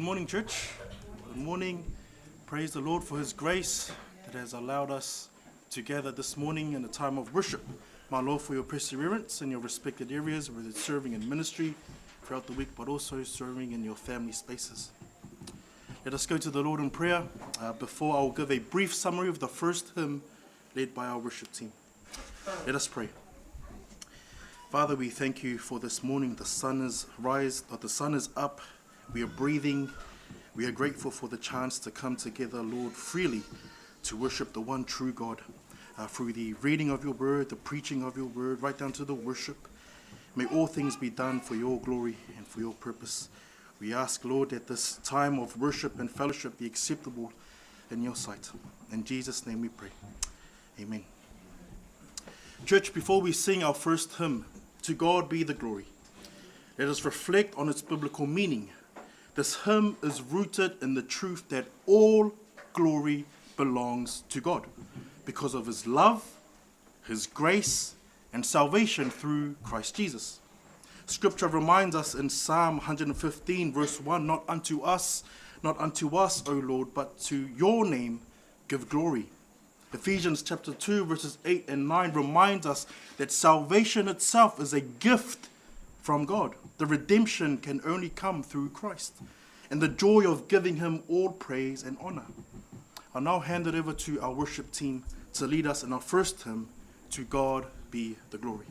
morning, church. Good morning. Praise the Lord for His grace that has allowed us to gather this morning in a time of worship. My Lord, for your perseverance in your respected areas, whether it's serving in ministry throughout the week, but also serving in your family spaces. Let us go to the Lord in prayer. Before I'll give a brief summary of the first hymn led by our worship team. Let us pray. Father, we thank you for this morning. The sun is up. We are breathing. We are grateful for the chance to come together, Lord, freely to worship the one true God through the reading of your word, the preaching of your word, right down to the worship. May all things be done for your glory and for your purpose. We ask, Lord, that this time of worship and fellowship be acceptable in your sight. In Jesus' name we pray. Amen. Church, before we sing our first hymn, To God Be the Glory, let us reflect on its biblical meaning. This hymn is rooted in the truth that all glory belongs to God because of his love, his grace, and salvation through Christ Jesus. Scripture reminds us in Psalm 115, verse 1, not unto us, O Lord, but to your name give glory. Ephesians chapter 2, verses 8 and 9 reminds us that salvation itself is a gift from God. The redemption can only come through Christ, and the joy of giving him all praise and honor. I'll now hand it over to our worship team to lead us in our first hymn, To God Be the Glory.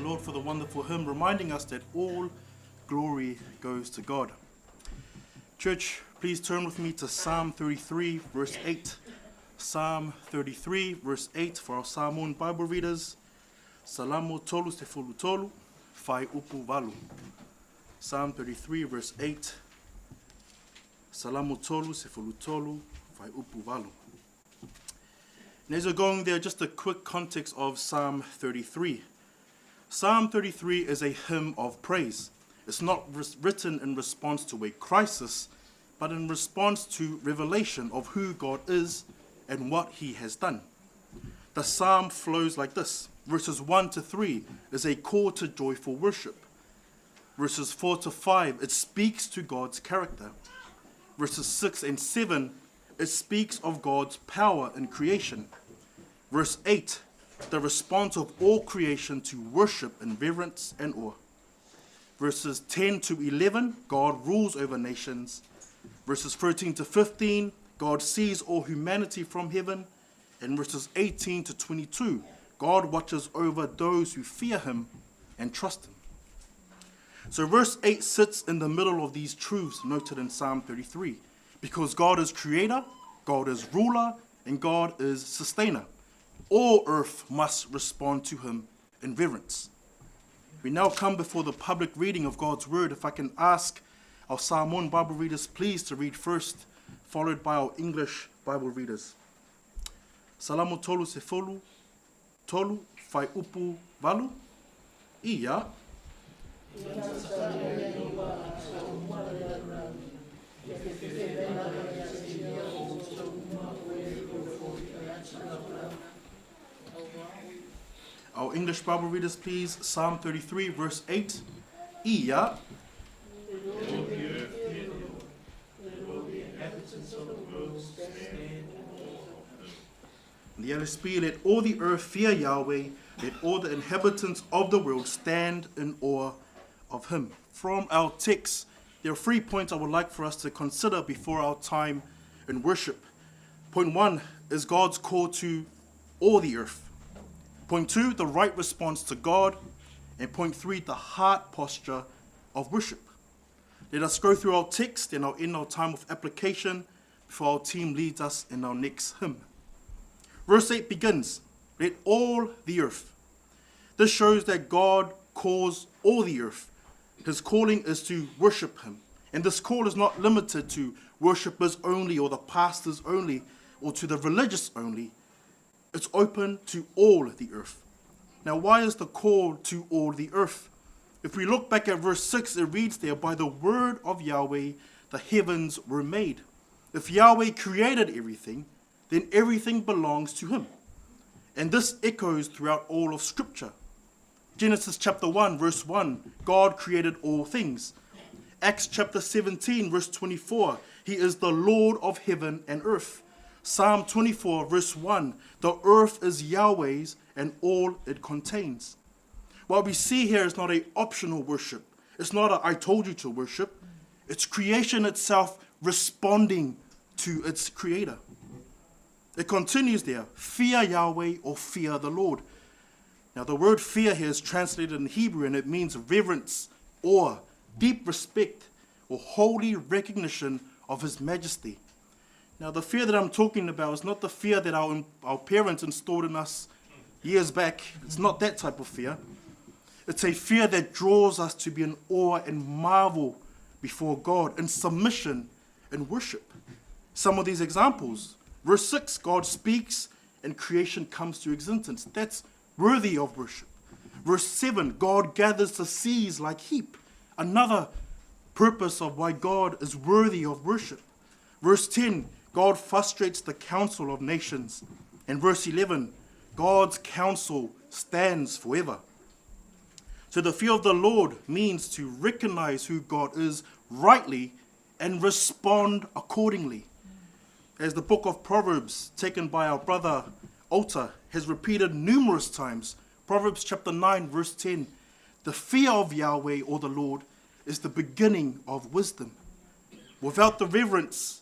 Lord for the wonderful hymn reminding us that all glory goes to God. Church, please turn with me to Psalm 33, verse 8. Psalm 33, verse 8 for our Samoan Bible readers. Salamo tolu se fulu tolu, fai upu valu. Psalm 33, verse 8. Salamo tolu se fulu tolu, fai upu valu. And as we're going there, just a quick context of Psalm 33. Psalm 33 is a hymn of praise. It's not written in response to a crisis, but in response to revelation of who God is and what he has done. The psalm flows like this. Verses 1 to 3 is a call to joyful worship. Verses 4 to 5, it speaks to God's character. Verses 6 and 7, it speaks of God's power in creation. Verse 8, the response of all creation to worship in reverence and awe. Verses 10 to 11, God rules over nations. Verses 13 to 15, God sees all humanity from heaven. And verses 18 to 22, God watches over those who fear him and trust him. So verse 8 sits in the middle of these truths noted in Psalm 33, because God is creator, God is ruler, and God is sustainer. All earth must respond to him in reverence. We now come before the public reading of God's word. If I can ask our Samoan Bible readers please to read first, followed by our English Bible readers. Salamo tolu se fulu, tolu fai upu valu, ia. Our English Bible readers, please. Psalm 33, verse 8. Ia. The LSP, let all the earth fear Yahweh, let all the inhabitants of the world stand in awe of him. From our text, there are 3 points I would like for us to consider before our time in worship. Point 1 is God's call to all the earth. Point 2, the right response to God. And point 3, the heart posture of worship. Let us go through our text and end our time of application before our team leads us in our next hymn. Verse 8 begins, let all the earth. This shows that God calls all the earth. His calling is to worship him. And this call is not limited to worshippers only or the pastors only or to the religious only. It's open to all the earth. Now, why is the call to all the earth? If we look back at verse 6, it reads there, by the word of Yahweh, the heavens were made. If Yahweh created everything, then everything belongs to him. And this echoes throughout all of Scripture. Genesis chapter 1, verse 1, God created all things. Acts chapter 17, verse 24, he is the Lord of heaven and earth. Psalm 24, verse 1, the earth is Yahweh's and all it contains. What we see here is not an optional worship. It's not a I told you to worship. It's creation itself responding to its creator. It continues there, fear Yahweh or fear the Lord. Now the word fear here is translated in Hebrew and it means reverence, awe, deep respect, or holy recognition of his majesty. Now the fear that I'm talking about is not the fear that our parents installed in us years back. It's not that type of fear. It's a fear that draws us to be in awe and marvel before God, in submission and worship. Some of these examples. Verse 6, God speaks and creation comes to existence. That's worthy of worship. Verse 7, God gathers the seas like heap. Another purpose of why God is worthy of worship. Verse 10, God frustrates the counsel of nations. And verse 11, God's counsel stands forever. So the fear of the Lord means to recognize who God is rightly and respond accordingly. As the book of Proverbs, taken by our brother Ota, has repeated numerous times, Proverbs chapter 9, verse 10, the fear of Yahweh or the Lord is the beginning of wisdom. Without the reverence,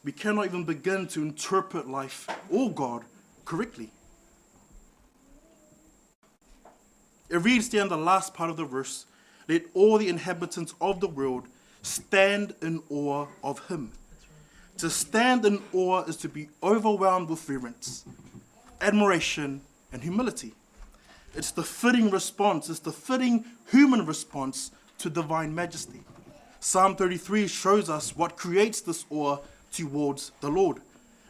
we cannot even begin to interpret life or God correctly. It reads there in the last part of the verse, let all the inhabitants of the world stand in awe of him. To stand in awe is to be overwhelmed with reverence, admiration, and humility. It's the fitting response, it's the fitting human response to divine majesty. Psalm 33 shows us what creates this awe towards the Lord.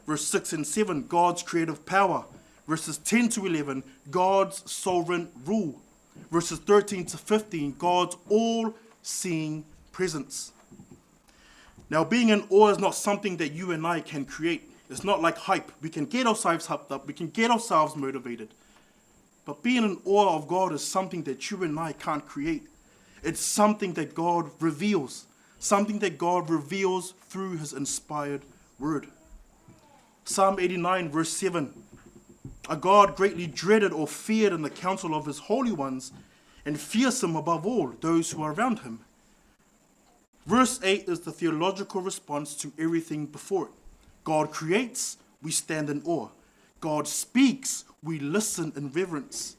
Verse 6 and 7, God's creative power. Verses 10 to 11, God's sovereign rule. Verses 13 to 15, God's all-seeing presence. Now, being in awe is not something that you and I can create. It's not like hype. We can get ourselves hyped up. We can get ourselves motivated. But being in awe of God is something that you and I can't create. It's something that God reveals. Something that God reveals through his inspired word. Psalm 89, verse 7. A God greatly dreaded or feared in the council of his holy ones, and fearsome above all those who are around him. Verse 8 is the theological response to everything before it. God creates, we stand in awe. God speaks, we listen in reverence.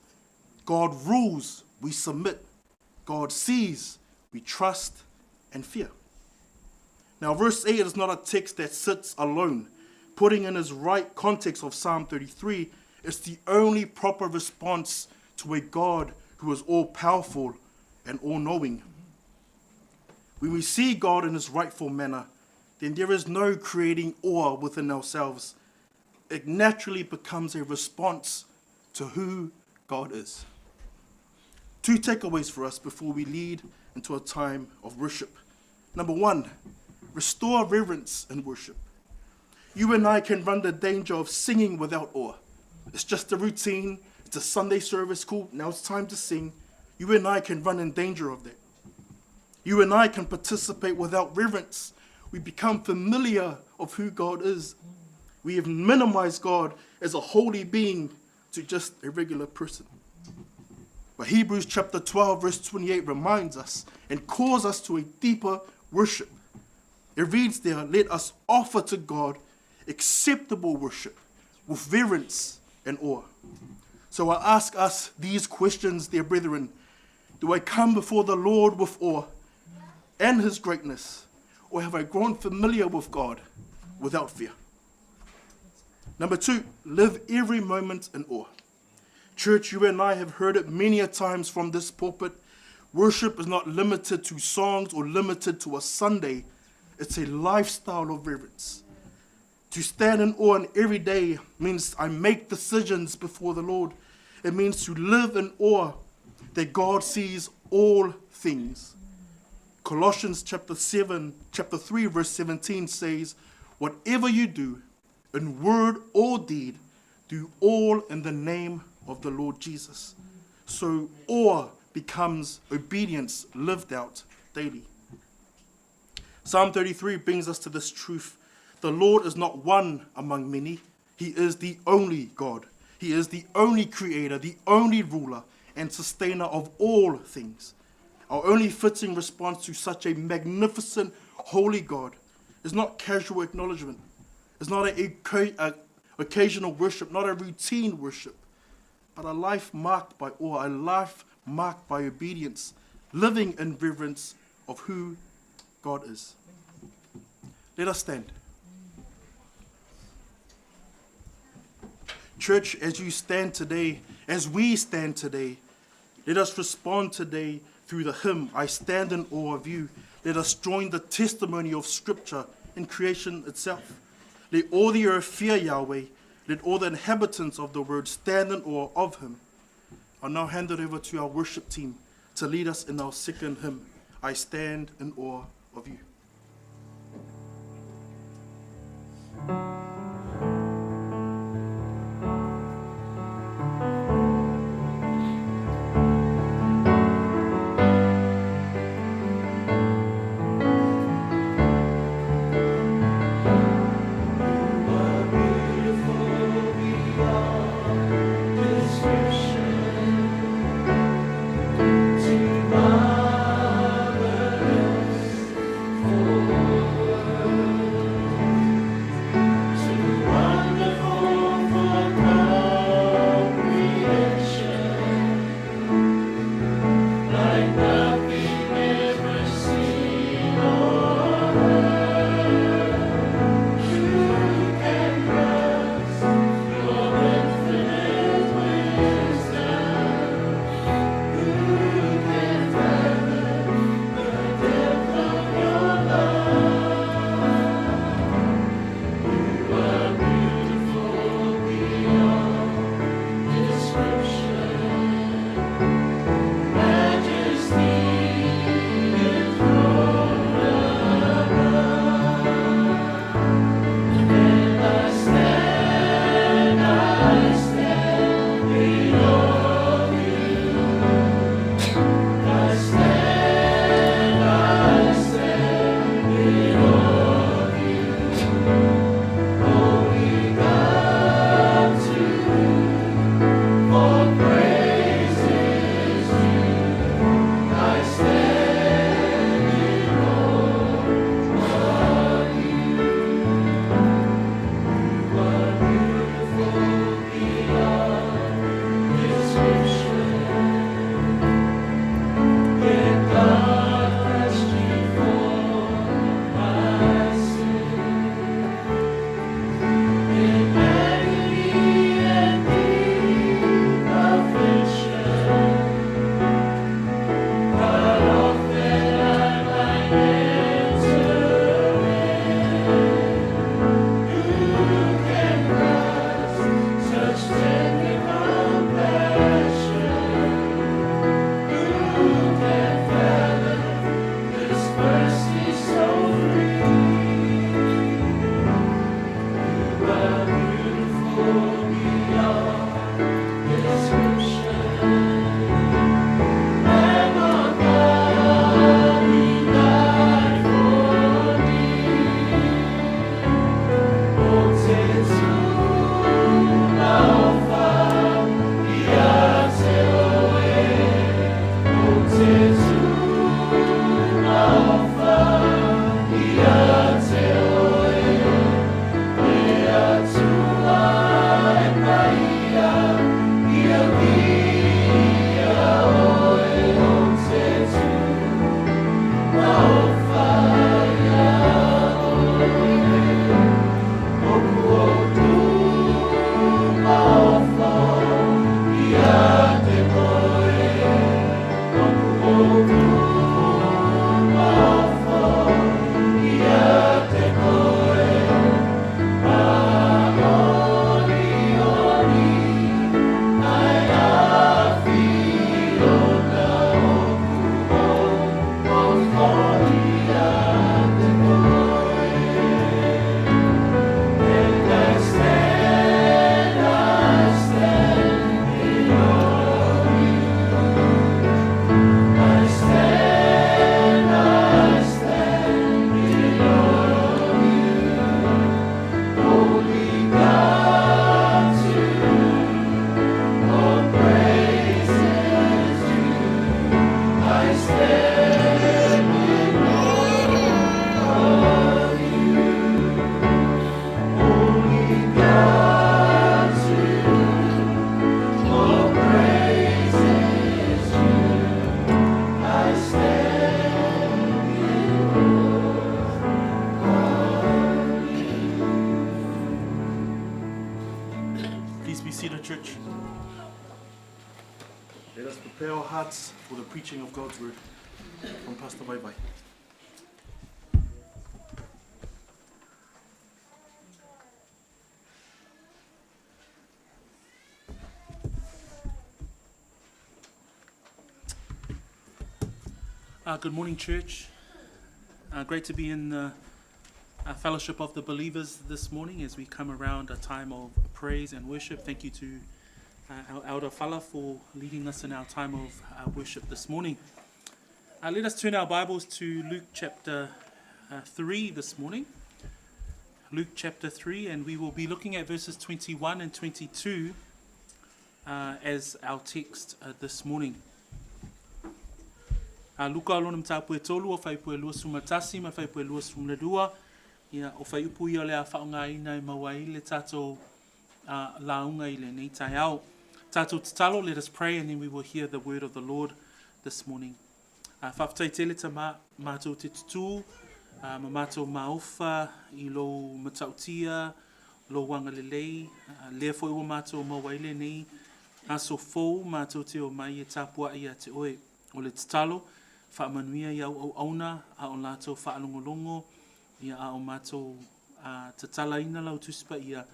God rules, we submit. God sees, we trust and fear. Now, verse 8 is not a text that sits alone. Putting in his right context of Psalm 33, it's the only proper response to a God who is all-powerful and all-knowing. When we see God in his rightful manner, then there is no creating awe within ourselves. It naturally becomes a response to who God is. 2 takeaways for us before we lead into a time of worship. Number 1, restore reverence in worship. You and I can run the danger of singing without awe. It's just a routine. It's a Sunday service. Cool. Now it's time to sing. You and I can run in danger of that. You and I can participate without reverence. We become familiar of who God is. We have minimized God as a holy being to just a regular person. But Hebrews chapter 12, verse 28 reminds us and calls us to a deeper worship. It reads there, let us offer to God acceptable worship with reverence and awe. So I ask us these questions, dear brethren. Do I come before the Lord with awe and his greatness, or have I grown familiar with God without fear? Number 2, live every moment in awe. Church, you and I have heard it many a times from this pulpit. Worship is not limited to songs or limited to a Sunday. It's a lifestyle of reverence. To stand in awe every day means I make decisions before the Lord. It means to live in awe that God sees all things. Colossians chapter 3, verse 17 says, whatever you do, in word or deed, do all in the name of the Lord Jesus. So awe becomes obedience lived out daily. Psalm 33 brings us to this truth. The Lord is not one among many. He is the only God. He is the only creator, the only ruler and sustainer of all things. Our only fitting response to such a magnificent, holy God is not casual acknowledgement. It's not an occasional worship, not a routine worship, but a life marked by awe, a life marked by obedience, living in reverence of who God is. Let us stand. Church, as you stand today, as we stand today, let us respond today through the hymn, I stand in awe of you. Let us join the testimony of Scripture in creation itself. Let all the earth fear Yahweh. Let all the inhabitants of the world stand in awe of him. I'll now hand it over to our worship team to lead us in our second hymn, I stand in awe of you. seated, church. Let us prepare our hearts for the preaching of God's word from Pastor Vai. Good morning, church. Great to be in the fellowship of the believers this morning as we come around a time of praise and worship. Thank you to our elder Fala for leading us in our time of worship this morning. Let us turn our Bibles to Luke chapter 3 this morning. Luke chapter 3, and we will be looking at verses 21 and 22 as our text this morning. Luka alona mtapu e tolu o whaipue lua sumatasi ma whaipue lua sumledua ia o whaiupu ia lea whaonga ina I mawai le tato launga I le nei tai au. Tato tatalo, let us pray and then we will hear the word of the Lord this morning. Whaftai tele ta mātou te tutu, ma mātou maofa I lo matautia, lo wanga lelei, lea fo iwa mātou mawai le nei, aso fou mātou te o mai e tapua ia te oe o le tatalo, whaamanuia ia au auna, a o lātou whaalongolongo, ia a o mātou tatala ina lau tuspa ia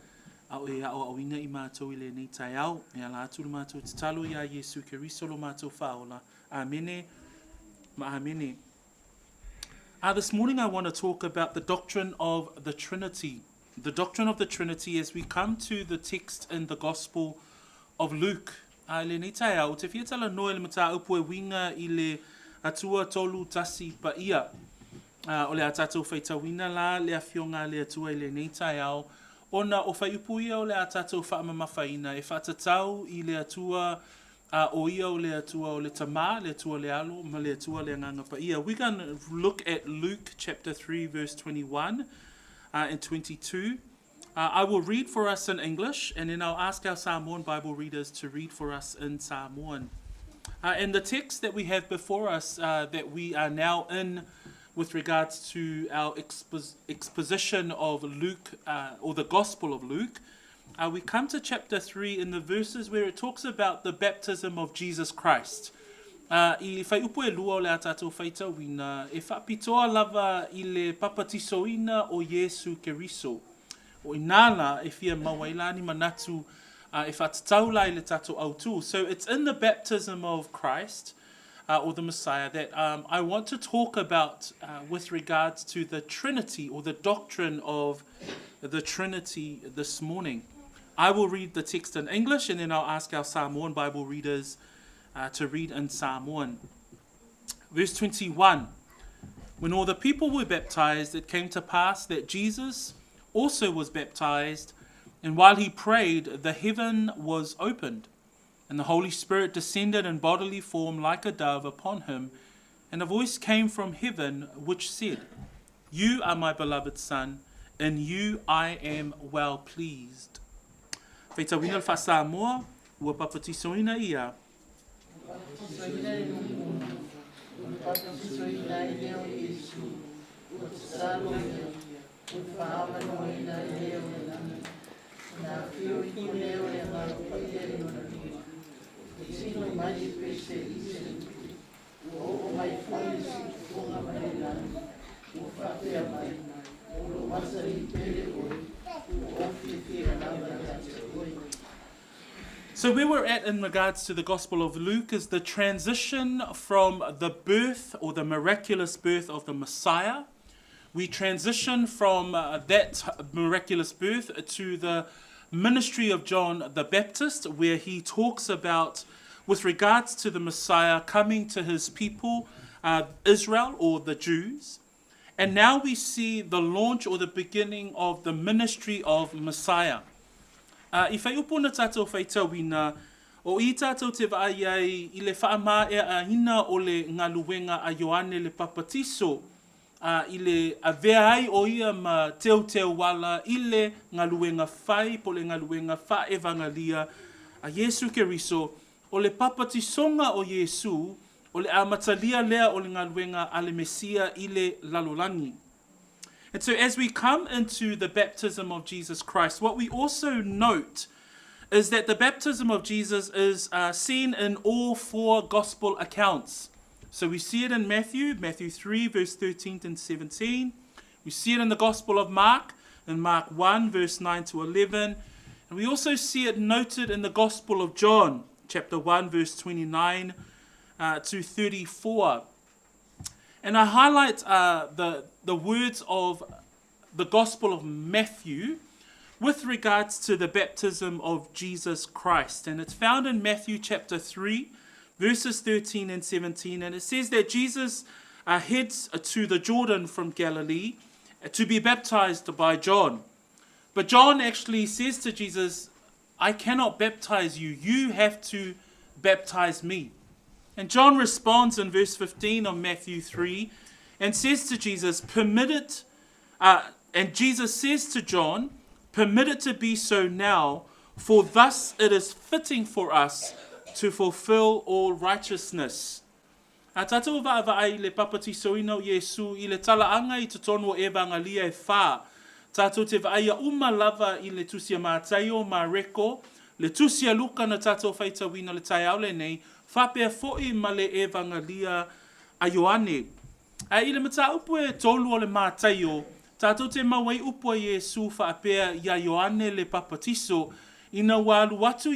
a o e a o awina I mātou I le nei tai au, ia lātou le mātou tatalo ia Yesu Keriso lo mātou whaola. Amene, ma amene. This morning I want to talk about the doctrine of the Trinity. The doctrine of the Trinity as we come to the text in the Gospel of Luke. Le nei tai au, te whiatala noe le mata upu e winga I le atua tolu tasi pa ia. O le atatou whaitawina la, le awhionga le atua I le nei tai au. Ona o whaiupu ia o le atatou whaamamawhaina, e whatatau I le atua o ia o le atua o le tama, le atua le alo, ma le atua le nganga pa ia. We're going to look at Luke chapter 3 verse 21 and 22. I will read for us in English, and then I'll ask our Samoan Bible readers to read for us in Samoan. And the text that we have before us that we are now in with regards to our exposition of Luke, or the Gospel of Luke, we come to chapter 3 in the verses where it talks about the baptism of Jesus Christ. I whai upo e lua o le atatou whaitawina, e whapitoa lava I le papatisoina o Yesu Keriso. O inala e fia mawailani manatu e whatatau lai le tatou autu. So it's in the baptism of Christ, or the Messiah, that I want to talk about with regards to the Trinity, or the doctrine of the Trinity this morning. I will read the text in English, and then I'll ask our Samoan Bible readers to read in Samoan. Verse 21, when all the people were baptized, it came to pass that Jesus also was baptized, and while he prayed, the heaven was opened, and the Holy Spirit descended in bodily form like a dove upon him, and a voice came from heaven which said, "You are my beloved Son, in you I am well pleased." Whaitawina wha Samoa, ua papatisoina ia. So where we're at in regards to the Gospel of Luke is the transition from the birth or the miraculous birth of the Messiah. We transition from that miraculous birth to the ministry of John the Baptist, where he talks about, with regards to the Messiah coming to his people, Israel or the Jews. And now we see the launch or the beginning of the ministry of Messiah. I whai upona tātou whaitawina, o I tātou te vai ai I le whaama e a hina o le ngaluwenga a Ioane le Papatiso, I le avea ai o ia ma teo wala I le ngaluwenga whai po le ngaluwenga wha evangalia a Yesu Keriso, o le papatisonga o Yesu, o le amatalia lea o le ngaluwenga a le Mesia I le lalolani. And so as we come into the baptism of Jesus Christ, what we also note is that the baptism of Jesus is seen in all four gospel accounts. So we see it in Matthew 3, verse 13 and 17. We see it in the Gospel of Mark, in Mark 1, verse 9 to 11. And we also see it noted in the Gospel of John, chapter 1, verse 29 to 34. And I highlight the words of the Gospel of Matthew with regards to the baptism of Jesus Christ. And it's found in Matthew chapter 3, verses 13 and 17. And it says that Jesus heads to the Jordan from Galilee to be baptized by John. But John actually says to Jesus, I cannot baptize you. You have to baptize me. And John responds in verse 15 of Matthew 3 and says to Jesus, and Jesus says to John, permit it to be so now, for thus it is fitting for us to fulfill all righteousness. A tātou wa'ai le papatiso ina o Iesu i le talaanga i te tono o evangalia e whā. Tātou te wa'aia lava i le tusia mātaio ma reko, le tusia luka na tātou whaitawina le tai aule nei, whapea fo'i ma le evangalia a Ioane. A i le mata upu e tolu o le mātaio, tātou te mawai upu a Iesu whapea ia Ioane le papatiso, ina walu watu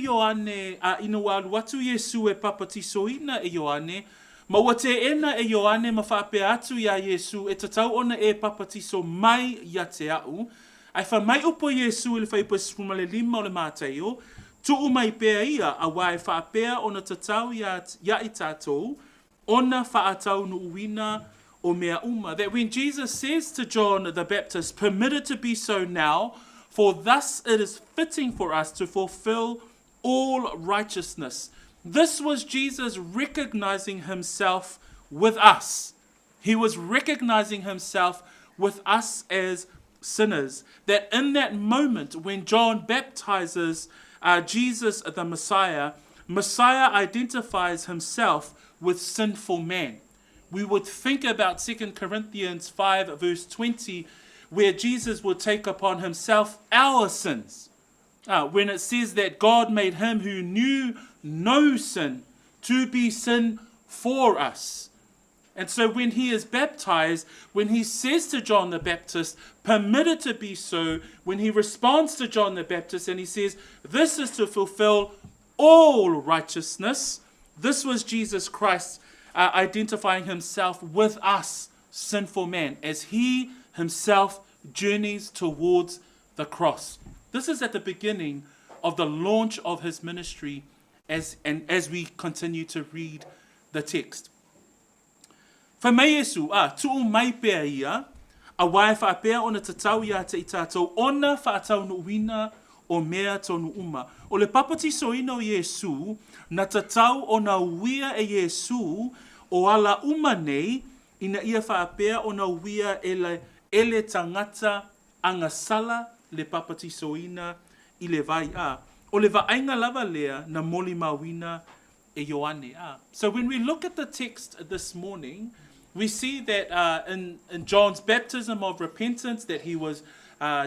Iesu e papatiso ina e Ioane, ma ua te ena e Ioane ma whapea atu ia Iesu e tatau ona e papatiso mai ia te au, ai wha mai upo Iesu i le whaipa le 5 o le mātaio, tuu mai pea ia a wae whapea ona tatau ia i tātou, ona whaatau no uina o mea uma. That when Jesus says to John the Baptist, permit it to be so now, for thus it is fitting for us to fulfill all righteousness. This was Jesus recognizing himself with us. He was recognizing himself with us as sinners. That in that moment when John baptizes Jesus the Messiah, Messiah identifies himself with sinful man. We would think about 2 Corinthians 5 verse 20, where Jesus would take upon himself our sins. When it says that God made him who knew no sin to be sin for us. And so when he is baptized, when he says to John the Baptist, permit it to be so, when he responds to John the Baptist and he says, this is to fulfill all righteousness, this was Jesus Christ identifying himself with us, sinful man, as he himself journeys towards the cross. This is at the beginning of the launch of his ministry as we continue to read the text. Fa mai Yesu, tuu mai pea ia, a wae whaapea ona tatau ia te i tātou, ona whaatau no uina o mea tonu uma. O le papati soina o Yesu, na tatau o na uia e Yesu, o ala uma nei, ina ia whaapea o na uia ele tangata angasala le papati soina i le vai a. O le vaainga lava lea na moli mawina e Ioane a. So when we look at the text this morning, we see that in John's baptism of repentance that he was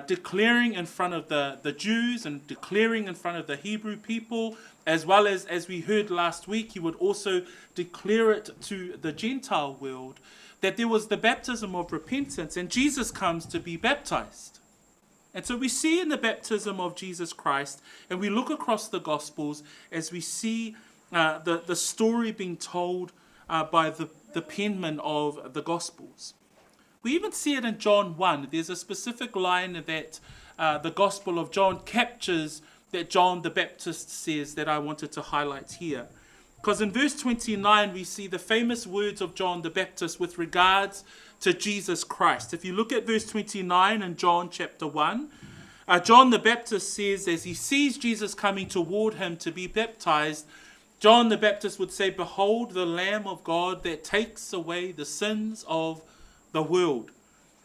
declaring in front of the Jews and declaring in front of the Hebrew people, as well as we heard last week, he would also declare it to the Gentile world, that there was the baptism of repentance and Jesus comes to be baptized. And so we see in the baptism of Jesus Christ, and we look across the Gospels as we see the story being told by the penman of the Gospels. We even see it in John 1. There's a specific line that the Gospel of John captures that John the Baptist says that I wanted to highlight here. Because in verse 29, we see the famous words of John the Baptist with regards to Jesus Christ. If you look at verse 29 in John chapter 1, John the Baptist says, as he sees Jesus coming toward him to be baptized, John the Baptist would say, behold the Lamb of God that takes away the sins of the world.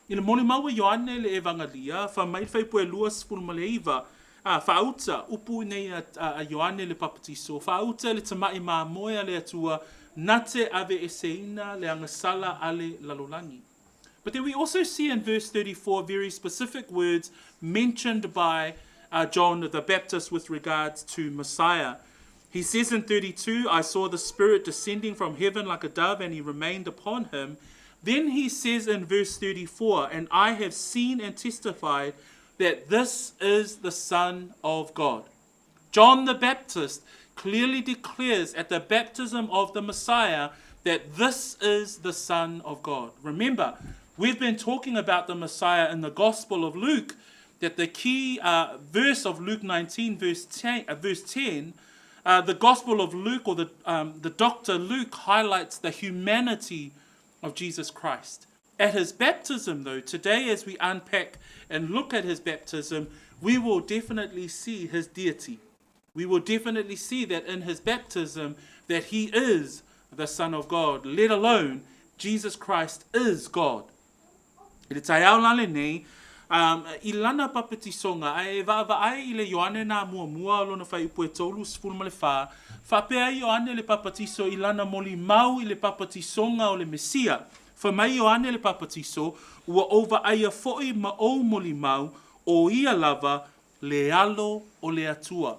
Ina moni maua Ioane le evangalia, fa mai fai poe luas fulmaleiva, whauta upu nei a Ioane le papatiso, whauta le tamai maa moea le atua, nate ave eseina le angasala ale lalolangi. But then we also see in verse 34 very specific words mentioned by John the Baptist with regards to Messiah. He says in 32, I saw the Spirit descending from heaven like a dove, and he remained upon him. Then he says in verse 34, and I have seen and testified that this is the Son of God. John the Baptist clearly declares at the baptism of the Messiah that this is the Son of God. Remember, we've been talking about the Messiah in the Gospel of Luke, that the key verse of Luke 19, verse 10, the Gospel of Luke, or the Dr. Luke, highlights the humanity of Jesus Christ. At his baptism, though, today as we unpack and look at his baptism, we will definitely see his deity. We will definitely see that in his baptism that he is the Son of God, let alone Jesus Christ is God. Ele tai au lale nei, I lana papetisonga, ai ai le Ioane na mua lona fai upu e tolu sifuru ma le wha, whapea Ioane le papatiso I lana moli mau I le papatisonga o le Mesia. Fa mai Ioane le papatiso, ua ova aia foi ma o moli mau, o ia lava le alo o le atua.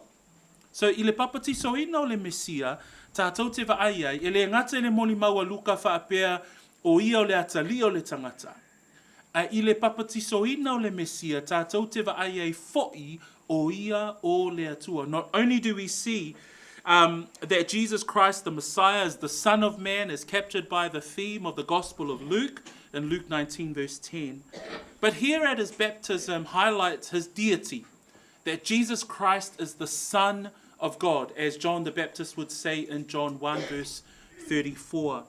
So I le papatiso ina o le Mesia, tātou te vaaiai, e le ngata le moli mau a luka whaapea o ia o le atali o le tangata. I le papatiso ina o le Mesia, tātou te vaaiai foi o ia o le atua. Not only do we see that Jesus Christ, the Messiah, is the Son of Man, is captured by the theme of the Gospel of Luke, in Luke 19 verse 10. But here at his baptism highlights his deity, that Jesus Christ is the Son of God, as John the Baptist would say in John 1 verse 34.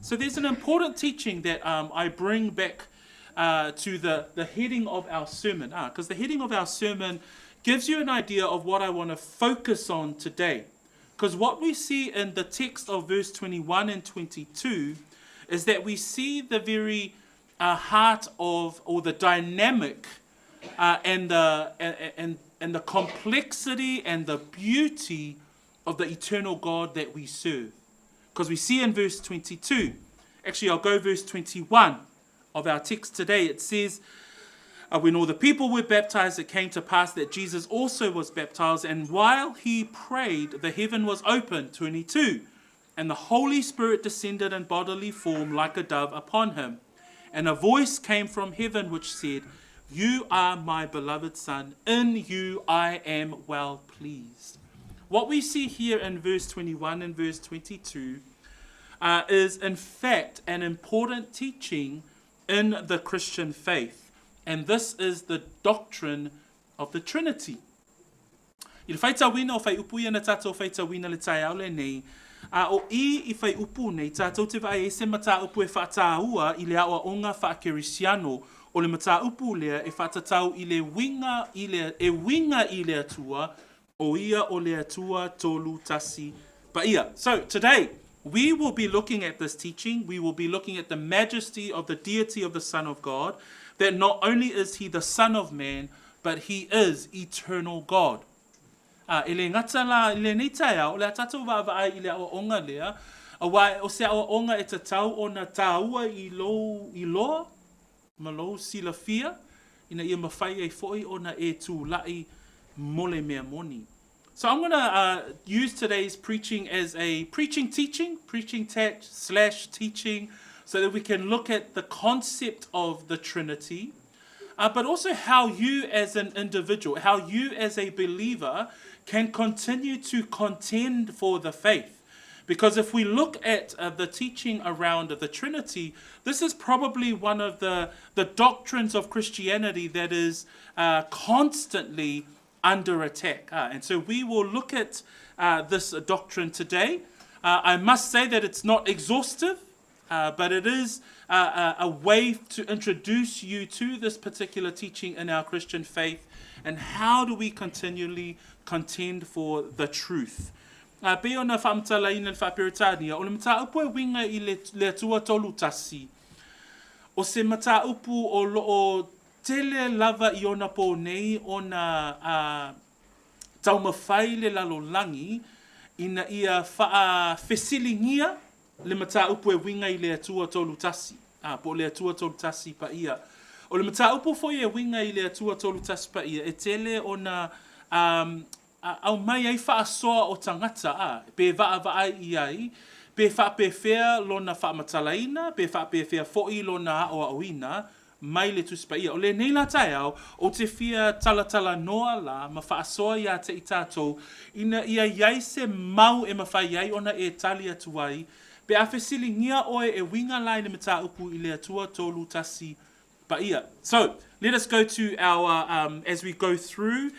So there's an important teaching that I bring back to the heading of our sermon, because the heading of our sermon gives you an idea of what I want to focus on today. Because what we see in the text of verse 21 and 22 is that we see the very heart of, or the dynamic and the complexity and the beauty of the eternal God that we serve. Because we see in verse 22, actually I'll go verse 21 of our text today. It says, when all the people were baptized, it came to pass that Jesus also was baptized, and while he prayed, the heaven was opened, 22, and the Holy Spirit descended in bodily form like a dove upon him. And a voice came from heaven which said, You are my beloved Son, in you I am well pleased. What we see here in verse 21 and verse 22 is in fact an important teaching in the Christian faith. And this is the doctrine of the Trinity. I le whaitawina o whai upu ia na tātou whaitawina le tai au le nei, o I whai upu nei, tātou te vai e se mata upu e whaatāua I le awa onga whaakerisiano, o le mata upu lea e whaatatau I le winga I le atua, o ia o le atua tolu tasi pa ia. So today, we will be looking at this teaching. We will be looking at the majesty of the deity of the Son of God, that not only is he the Son of Man, but he is eternal God. Ele ngata la, ele nei tai au, le atatou vaavai I le awa onga lea, awai o se awa onga e te tau o na tāua I loa, ma lo silafia, ina ia mawhai e foi o na e tū lai mole mea moni. So I'm going to use today's preaching as a preaching teaching so that we can look at the concept of the Trinity, but also how you as an individual, how you as a believer can continue to contend for the faith. Because if we look at the teaching around the Trinity, this is probably one of the doctrines of Christianity that is constantly under attack. And so we will look at this doctrine today. I must say that it's not exhaustive, but it is a way to introduce you to this particular teaching in our Christian faith, and how do we continually contend for the truth. Pe ona whaamtala ina le whaperitania, o le mata upu e winga I le atua tolu tasi. O se mata upu o loo tele lava I ona po nei ona taumawhai le lalolangi ina ia whesilingia le mata upu e winga I le atua tolu tasi. Po le atua tolu tasi pa ia. O O le mata upo fo e winga I le atua tolu taspa ia, e tele o na au mai ai wha asoa o tangata pe vaa I ai, pe wha pe whea lona wha matalaina, pe wha pe whea fo'i lona o auina, mai le tuspa ia. O le nei la tai au, o te whia talatala noa la, ma wha asoa ia te I tātou, ina ia iai se mau e ma whai iai ona e tali atuai, pe a whesili ngia oe e winga lai le mata upu I le atua tolu tasi pa ia. So, let us go to our, as we go through.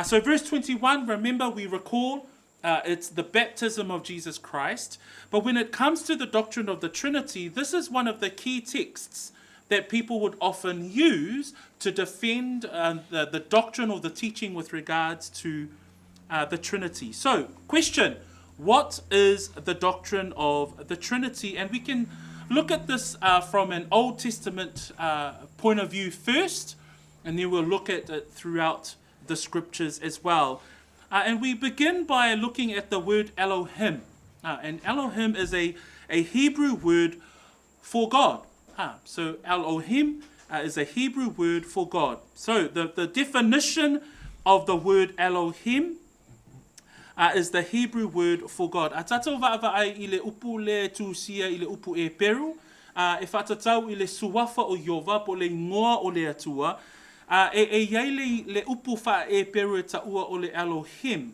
So verse 21, remember we recall it's the baptism of Jesus Christ. But when it comes to the doctrine of the Trinity, this is one of the key texts that people would often use to defend the doctrine or the teaching with regards to the Trinity. So, question, what is the doctrine of the Trinity? And we can look at this from an Old Testament point of view first, and then we'll look at it throughout the scriptures as well. And we begin by looking at the word Elohim. And Elohim is a Hebrew word for God. So Elohim is a Hebrew word for God. So the definition of the word Elohim is the Hebrew word for God. A tātou wa'awai I le upu le tūsia I le upu e peru, e whatatau I le suafa o Iova po le ngoa o le atua, e iai le upu wha e peru e taua o le Elohim.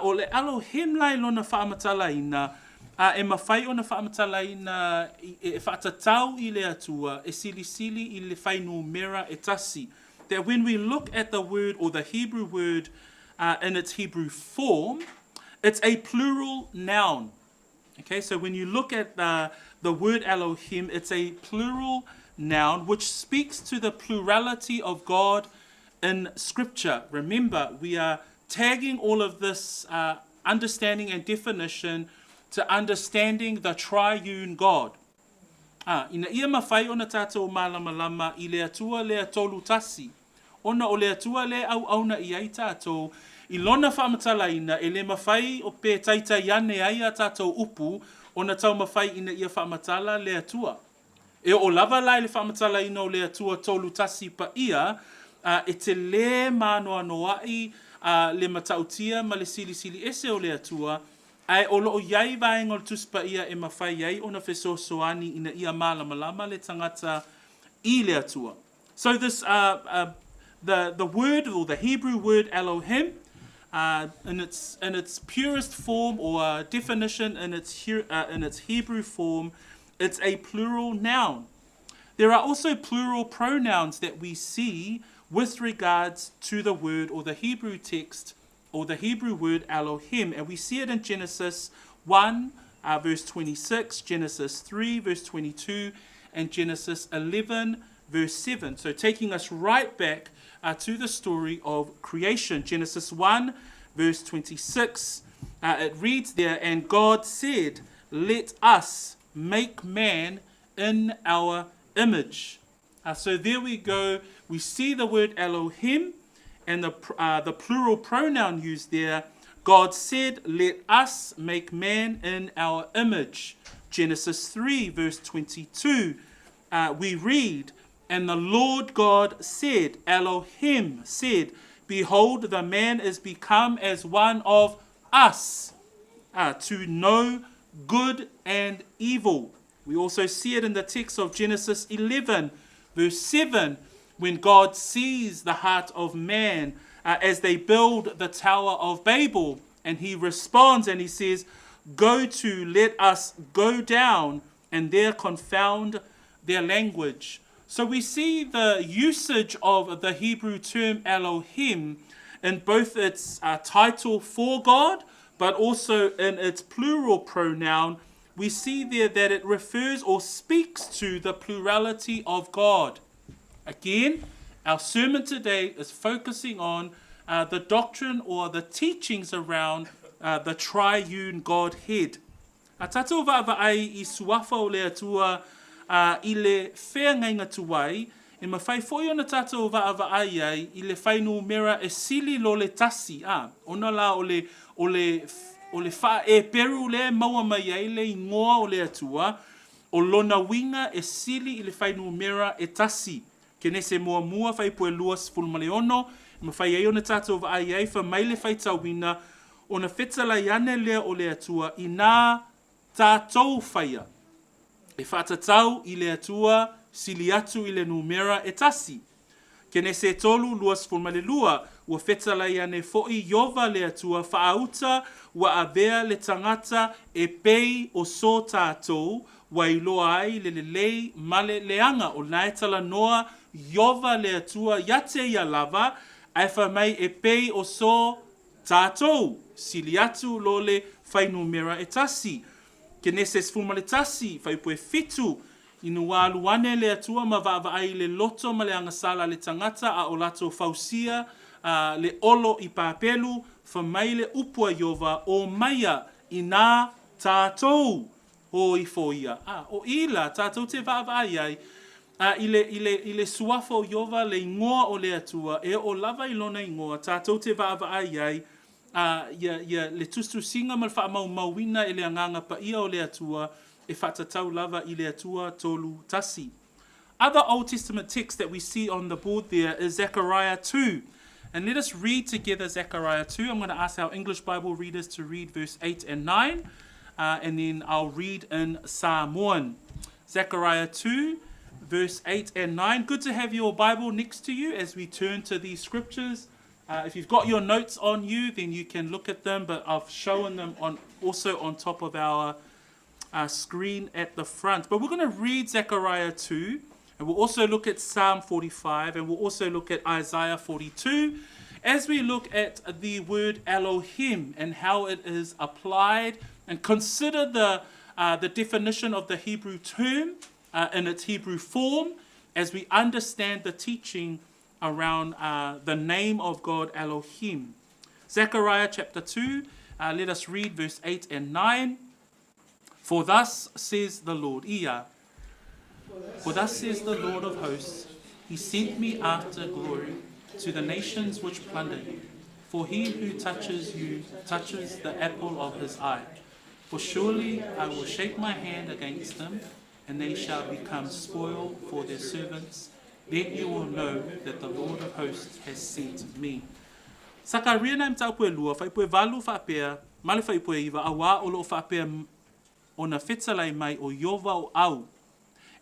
O le Elohim lai lona whaamatalaina, e mawhai o na whaamatalaina e whatatau I le atua, e sili I le whainu mera e tasi. That when we look at the word or the Hebrew word in its Hebrew form, it's a plural noun. Okay, so when you look at the word Elohim, it's a plural noun which speaks to the plurality of God in Scripture. Remember, we are tagging all of this understanding and definition to understanding the triune God. Ina ia mawhai o na tātou malamalama I le atua le atolu tasi. Ona o le atua le au auna I ai tātou, I lona whaamatalaina e le mawhai o pe taita iane ai a tātou upu, ona tau mawhai ina ia whaamatala le atua. E o lava lai le whaamatalaina o le atua tolu tasi pa ia, e te le manoa noai le matautia ma le sili ese o le atua, ai o loo iai vaenga o le tuspa ia e mawhai iai ona whesosoani ina ia malamalama le tangata I le atua. So this, the word or the Hebrew word Elohim, in its purest form or definition in its Hebrew form, it's a plural noun. There are also plural pronouns that we see with regards to the word or the Hebrew text or the Hebrew word Elohim. And we see it in Genesis 1, verse 26, Genesis 3, verse 22, and Genesis 11, verse 7. So taking us right back to the story of creation. Genesis 1, verse 26, it reads there, and God said, let us make man in our image. So there we go. We see the word Elohim and the plural pronoun used there. God said, let us make man in our image. Genesis 3, verse 22, we read, and the Lord God said, Elohim said, behold, the man is become as one of us, to know good and evil. We also see it in the text of Genesis 11, verse 7, when God sees the heart of man as they build the Tower of Babel. And he responds and he says, let us go down and there confound their language. So we see the usage of the Hebrew term Elohim in both its title for God, but also in its plural pronoun. We see there that it refers or speaks to the plurality of God. Again, our sermon today is focusing on the doctrine or the teachings around the triune Godhead. A tātou wa'awai I suafa o le atua I le whea ngainga tuai, e mawhai foi ona tātou wa'awai ai I le whainu mera e sili lo le tasi. Ona la o le wha e peru le maua mai ai le ingoa o le atua, o lona winga e sili I le whainu mera e tasi. Ke ne se mua whai poe luas fulmaleono, ma whai ei ona tātou wa ai ei, wha maile whai tauina, ona whetala i ane lea o lea tua, i nā tātou whaia. E whātatau i lea tua, sili atu i le numera e tasi. Ke ne se tolu luas fulmale lua, ua whetala i ane fo'i iova lea tua, whaauta wa avea le tangata e pei o so tātou, wa iloa ai le lei male leanga o nai tala noa iova lea tua yate ia lava, ai wha mai e pei o so tātou, sili atu lo le whai numera e tasi. Ke neses fulmale tasi, whai poe fitu, inu walu ane le atua ma vaava ai le loto ma le angasala le tangata a o lato fausia, le olo i pāpelu, wha mai le upua iova o maia i nā tātou o i foia. O ila, tātou te vaava ai ai, i le suafo iova le ingoa o le atua, e o lava i lona ingoa, tātou te vaava ai ai, ia le tustu singa mal wha mau mauina e le anganga pa ia o le atua e whatatau lava i le atua tolu tasi. Other Old Testament text that we see on the board there is Zechariah 2. And let us read together Zechariah 2. I'm going to ask our English Bible readers to read verse 8 and 9. And then I'll read in Samoan. Zechariah 2, verse 8 and 9. Good to have your Bible next to you as we turn to these scriptures. If you've got your notes on you, then you can look at them, but I've shown them also on top of our screen at the front. But we're going to read Zechariah 2, and we'll also look at Psalm 45, and we'll also look at Isaiah 42, as we look at the word Elohim and how it is applied, and consider the definition of the Hebrew term in its Hebrew form, as we understand the teaching around the name of God Elohim. Zechariah chapter 2, let us read verse 8 and 9. For thus says the Lord, for thus says the Lord of hosts, he sent me after glory to the nations which plunder you. For he who touches you touches the apple of his eye. For surely I will shake my hand against them, and they shall become spoil for their servants. Then you will know that the Lord of hosts has sent me. Sakaria na mtau poe lua, whai poe valu whapea, male whai poe iwa, a wā o loo whapea o na whetsalai mai o iova o au.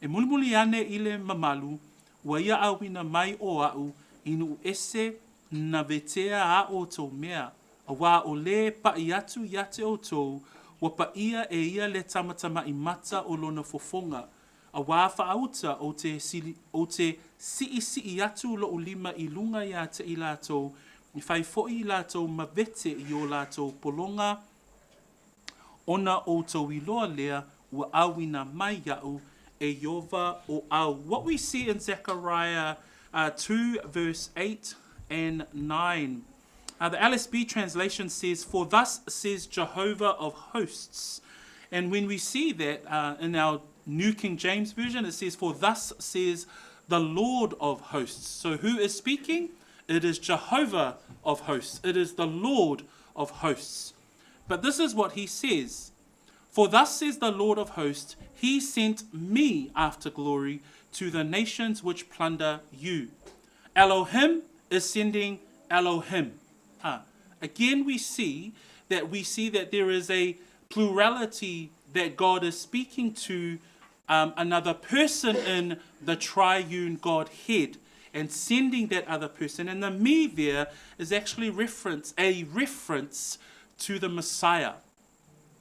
E mulimuli ane ile mamalu, wa ia awina mai o au, inu ese na vetea a o tō mea, a wā o le pa i atu iate o tō, wa pa ia e ia le tamatama i mata o lona fofonga, a wā whaauta o te si atu lo ulima i lunga ia te i lātou, i whai fo'i i lātou ma vete i o lātou polonga, ona o tau i loa lea ua awina mai iau e iova o au. What we see in Zechariah 2 verse 8 and 9. The LSB translation says, for thus says Jehovah of hosts. And when we see that in our New King James Version, it says, for thus says the Lord of hosts. So who is speaking? It is Jehovah of hosts. It is the Lord of hosts. But this is what he says. For thus says the Lord of hosts, he sent me after glory to the nations which plunder you. Elohim is sending Elohim. Again, we see that there is a plurality that God is speaking to another person in the triune Godhead and sending that other person. And the me there is actually a reference to the Messiah.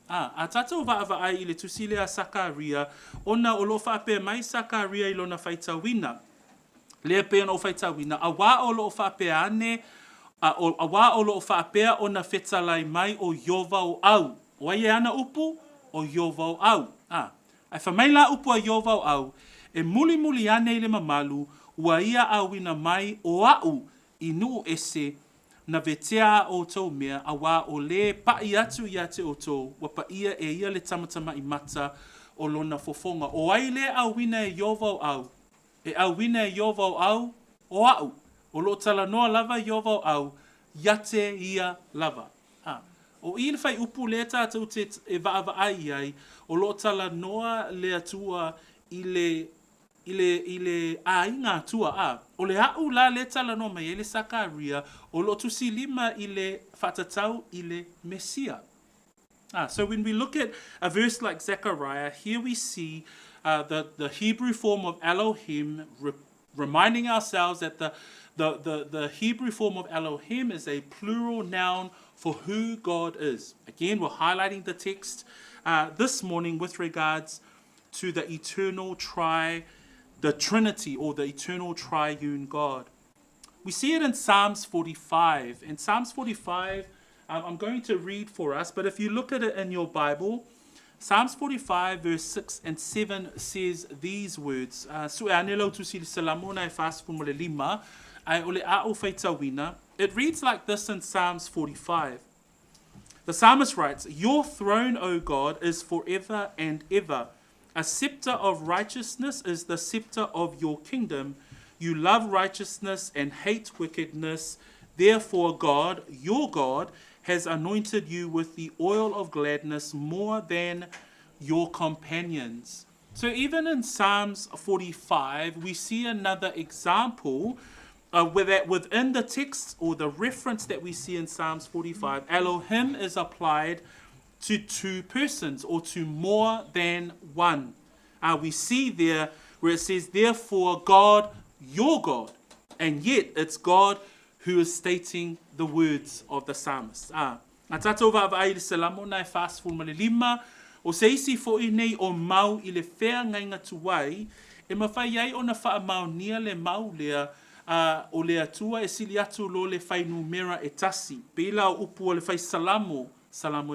A tātou wa'awa ai I le tusilea Sakaria, ona o lo whaape mai Sakaria I lona whaitawina. Lea pēna o whaitawina, a wā o lo whaapea ane, a wā o lo whaapea ona whetalai mai o Iova o au. Wai e ana upu o Iova o au. Ai whamaila upu a Iova o au, e muli ane I le mamalu, ua ia awina mai o au I nuu ese, na vetea o tō mea, a wā o le pai atu ia te o tō, wa pa ia e ia le tamatama I mata o lona fofonga. O ai le awina e Iova o au, e awina e Iova o au, o au. O lo tala noa lava Iova o au, iate ia lava. O I le whai upu le tātou te e va'awa ai, o lo tala noa le atua I le i le ainga tua a. O le au la le tala no mai ele Sakaria, o lo tusi lima i le whatatau i le Mesia. So when we look at a verse like Zechariah, here we see the Hebrew form of Elohim, reminding ourselves that the Hebrew form of Elohim is a plural noun for who God is. Again, we're highlighting the text this morning with regards to the eternal the Trinity, or the eternal triune God. We see it in Psalms 45. In Psalms 45, I'm going to read for us, but if you look at it in your Bible, Psalms 45 verse 6 and 7 says these words. It reads like this in Psalms 45. The psalmist writes, "Your throne, O God, is forever and ever. A scepter of righteousness is the scepter of your kingdom. You love righteousness and hate wickedness. Therefore God, your God, has anointed you with the oil of gladness more than your companions." So even in Psalms 45, we see another example where that within the text, or the reference that we see in Psalms 45, Elohim is applied to two persons, or to more than one. We see there where it says, "Therefore God, your God," and yet it's God who is stating the words of the psalmist. Nga tātou wa'awai le salamo nai fast full male lima, o se isi fo i nei o mau i le whea ngainga tuwai, e mawhai ai o na wha mau nia le mau lea, o le atua e sili atu lo le whai numera e tasi. Pela o upu o le whai salamo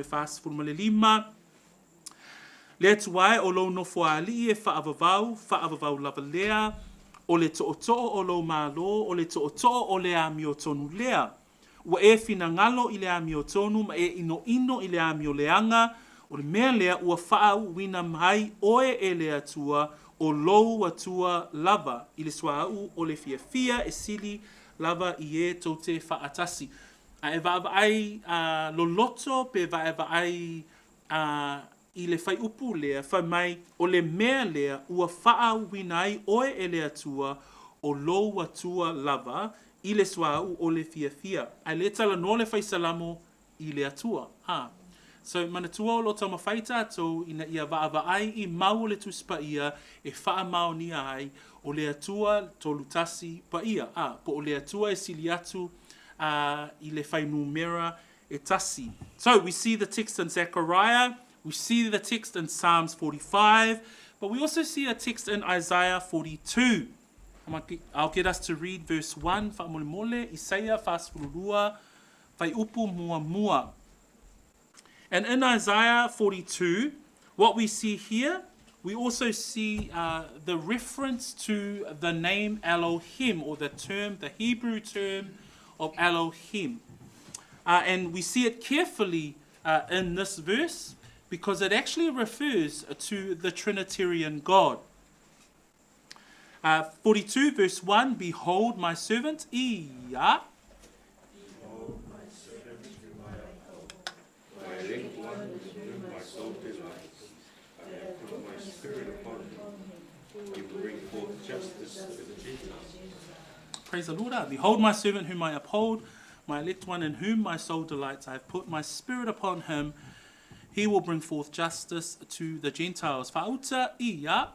e fast full male lima, le atuai o lo nofo ali e whaavavau lava lea, o le to'oto'o o lo mālo, o le to'oto'o o le amio tonu lea. Ua e whina ngalo i le amio tonu, ma e ino i le amio leanga, o le mea lea ua whaau wina mai oe e le atua, o lou atua lava, i le swau o le fia e sili lava i e tau te whaatasi. E vaavai loloto, pe vaavai i le whai upu lea, whai mai o le mea lea, ua whaau winai oe e le atua, o lou atua lava, i le swau o le fia. Ai le tala no le whai salamo i le atua. So manatua o lo tama whai tātou, ina ia vaavai i mau le tuspa ia, e wha mau ni ai, o le atua tolu tasi pa ia. Po o le atua e sili atu, i le whai numera e tasi. So we see the text in Zechariah, we see the text in Psalms 45, but we also see a text in Isaiah 42. I'll get us to read verse 1, wha'amole Isaiah wha'asfururua, whai upu mua. And in Isaiah 42, what we see here, we also see the reference to the name Elohim, or the Hebrew term of Elohim. And we see it carefully in this verse, because it actually refers to the Trinitarian God. 42 verse 1, "Behold my servant, Iya." Behold my servant whom I uphold, my elect one whom my soul delights. I have put my spirit upon him. He will bring forth justice to the Gentiles. Praise the Lord. "Behold my servant whom I uphold, my elect one in whom my soul delights. I have put my spirit upon him. He will bring forth justice to the Gentiles." Fa'auta ia.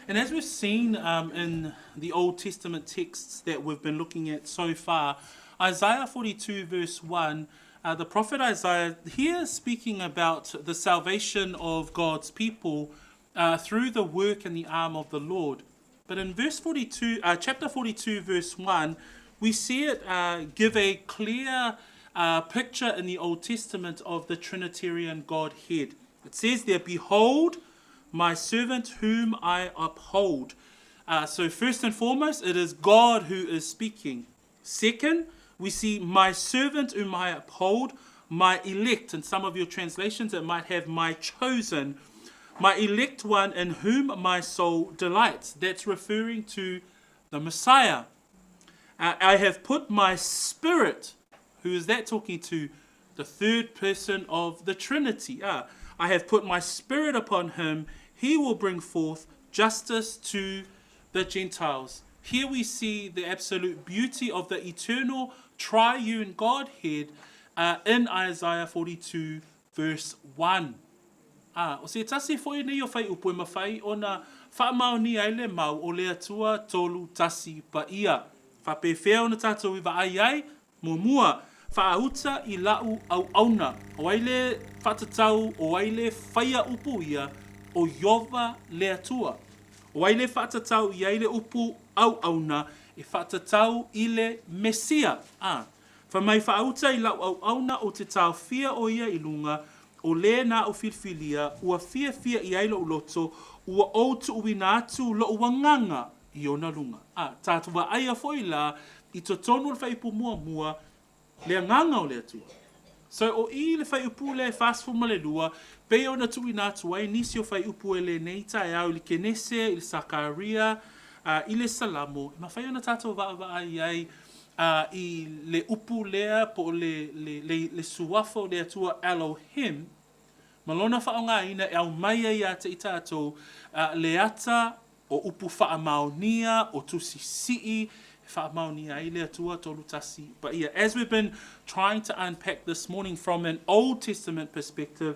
And as we've seen in the Old Testament texts that we've been looking at so far, Isaiah 42 verse 1, the prophet Isaiah here is speaking about the salvation of God's people through the work and the arm of the Lord. But in chapter 42 verse 1, we see it give a clear picture in the Old Testament of the Trinitarian Godhead. It says there, "Behold my servant whom I uphold." So first and foremost, it is God who is speaking. Second, we see "my servant whom I uphold," my elect. In some of your translations, it might have "my chosen." my elect one in whom my soul delights. That's referring to the Messiah. I have put my spirit, who is that talking to? The third person of the Trinity. I have put my spirit upon him. He will bring forth justice to the Gentiles. Here we see the absolute beauty of the eternal triune Godhead in Isaiah 42 verse 1. O se tasi foi nei o fai upo ma fai ona whaamau ni aile mau o lea tua tolu tasi pa ia. Whape whea ona tātou i wa ai mua. Whaauta i lau au auna. O aile whatatau o aile whaia upu ia o Iova lea tua. O aile whatatau i aile upu au auna e whatatau i le Mesia. Whamai whaauta i lau au auna o te tau fia o ia i lunga o le na o filfilia ua fia i ailo uloto ua o tu uwi na atu lo uanganga i ona lunga. Tātu wa aia foi la i to tonu le whaipu mua le nganga o le atua. So o i le whaiupu le fast ma le lua, pe ona tu i na atu ai nisi o whaiupu e le neita e au li Kenese, i le Sakaria, i le Salamo. Ma whai ona tātou wa ai i le upu lea po le suafo le atua Elohim, malona whaonga ina e au mai ai ata i tātou le ata o upu whaamaonia o tusisii whaamaonia i le atua tolu tasi. But yeah, as we've been trying to unpack this morning from an Old Testament perspective,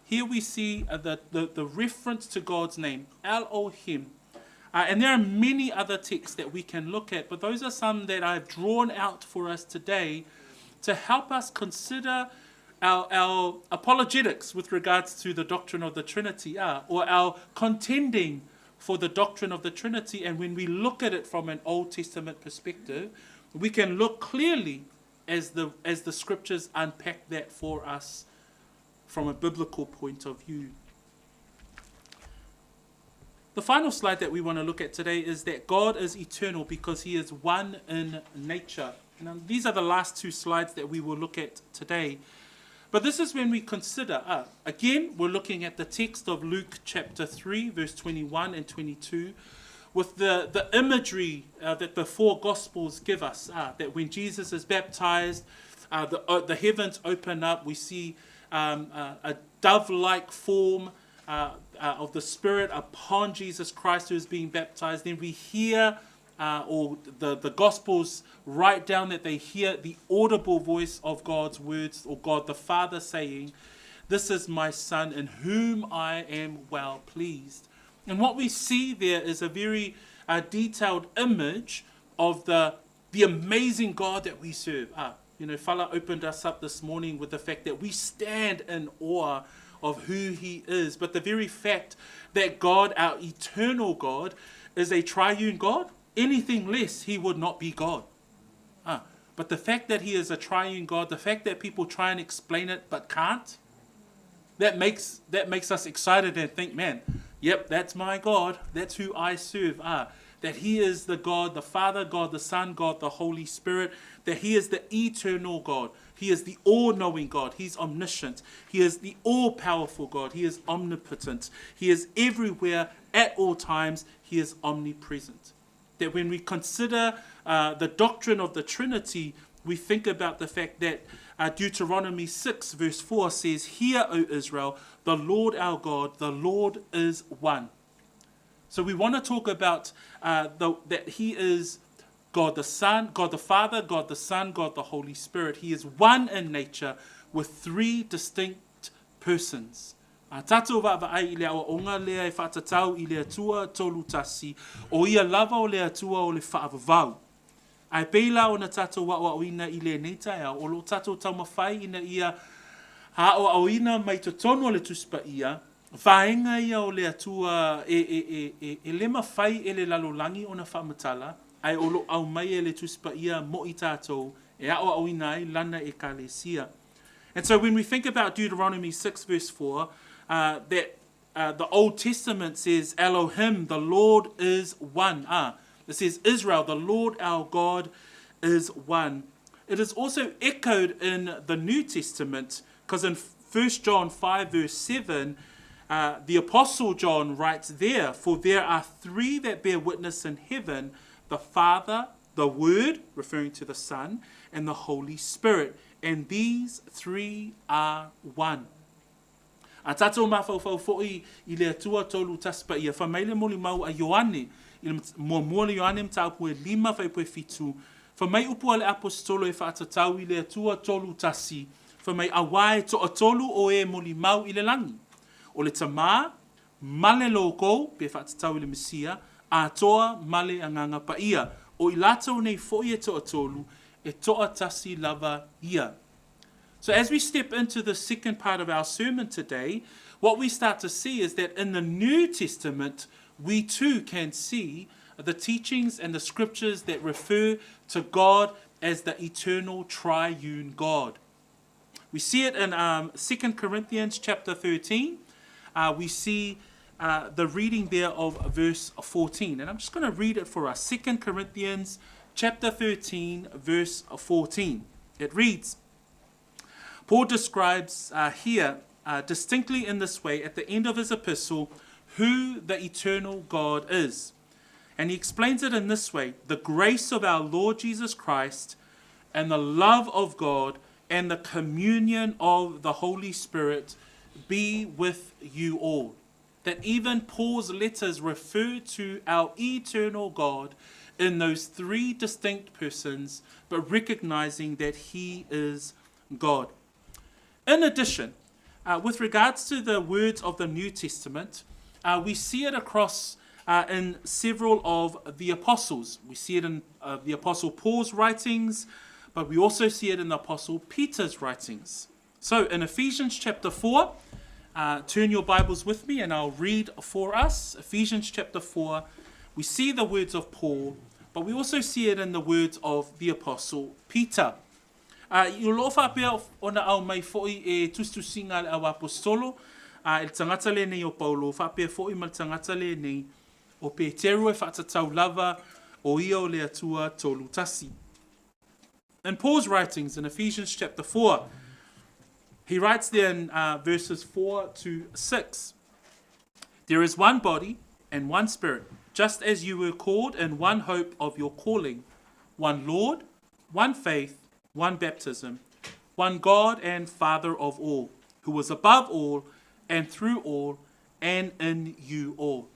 here we see the reference to God's name, Elohim. And there are many other texts that we can look at, but those are some that I've drawn out for us today to help us consider our apologetics with regards to the doctrine of the Trinity, or our contending for the doctrine of the Trinity. And when we look at it from an Old Testament perspective, we can look clearly as the scriptures unpack that for us from a biblical point of view. The final slide that we want to look at today is that God is eternal because he is one in nature. Now, these are the last two slides that we will look at today. But this is when we consider, again, we're looking at the text of Luke chapter 3, verse 21 and 22, with the imagery that the four Gospels give us, that when Jesus is baptized, the heavens open up, we see a dove-like form of the Spirit upon Jesus Christ who is being baptized. Then we hear, or the Gospels write down that they hear the audible voice of God's words, or God the Father saying, "This is my Son in whom I am well pleased." And what we see there is a very detailed image of the amazing God that we serve. Fala opened us up this morning with the fact that we stand in awe of who he is. But the very fact that God, our eternal God, is a triune God, anything less, he would not be God. But the fact that he is a triune God, the fact that people try and explain it but can't, that makes us excited and think, man, yep, that's my God, that's who I serve. That he is the God, the Father, God the Son, God the Holy Spirit, that he is the eternal God. He is the all-knowing God. He's omniscient. He is the all-powerful God. He is omnipotent. He is everywhere at all times. He is omnipresent. That when we consider the doctrine of the Trinity, we think about the fact that Deuteronomy 6 verse 4 says, "Hear, O Israel, the Lord our God, the Lord is one." So we want to talk about that he is God the Son, God the Father, God the Son, God the Holy Spirit. He is one in nature with three distinct persons. Tātou wa'ai I le awa onga lea e whātatau I le atua tolu tasi, o ia lava o le atua o le whaavavau. Ai peila o na tātou wa'awina I le neita ea, o lo tātou taumawhai ina ia hao awina mai totonu o le tuspa ia, vaenga ia o le atua e lema whai e le lalolangi o na whaamatala, ai o lo au mai e le tuspa ia mo I tātou e ao awina ai lana e kalesia. And so when we think about Deuteronomy 6 verse 4, that the Old Testament says Elohim, the Lord is one. It says Israel, the Lord our God is one. It is also echoed in the New Testament, because in 1 John 5 verse 7, the Apostle John writes there, for there are three that bear witness in heaven, the Father, the Word, referring to the Son, and the Holy Spirit. And these three are one. A tātou mawhauwhau fo'i I le atua tolu taspa ia whamaile moli mau a Ioane, I le mua le Ioane mtaupu e 5 whaipue fitu, whamai upua le apostolo e whaatatau I le atua tolu tasi, whamai awae to a tolu o e moli mau I le langi. O le tamā, male loko, pe whaatatau I le Mesia, a toa male anganga pa ia, o I lātou nei fo'i e to a tolu, e to a tasi lava ia. So as we step into the second part of our sermon today, what we start to see is that in the New Testament, we too can see the teachings and the scriptures that refer to God as the eternal triune God. We see it in 2 Corinthians chapter 13. We see the reading there of verse 14. And I'm just going to read it for us. 2 Corinthians chapter 13, verse 14. It reads, Paul describes here distinctly in this way at the end of his epistle who the eternal God is. And he explains it in this way: the grace of our Lord Jesus Christ and the love of God and the communion of the Holy Spirit be with you all. That even Paul's letters refer to our eternal God in those three distinct persons, but recognizing that he is God. In addition, with regards to the words of the New Testament, we see it across in several of the apostles. We see it in the Apostle Paul's writings, but we also see it in the Apostle Peter's writings. So in Ephesians chapter 4, turn your Bibles with me and I'll read for us. Ephesians chapter 4, we see the words of Paul, but we also see it in the words of the Apostle Peter. I lo whapea ona au mai fo'i e tustusinga le au apostolo, il tangata le nei o Paulo, whapea fo'i mal tangata le nei o Peteru e whaatatau lava o ia o le atua tolu tasi. In Paul's writings in Ephesians chapter 4, he writes there in verses 4 to 6, there is one body and one spirit, just as you were called in one hope of your calling, one Lord, one faith, one baptism, one God and Father of all, who is above all and through all and in you all.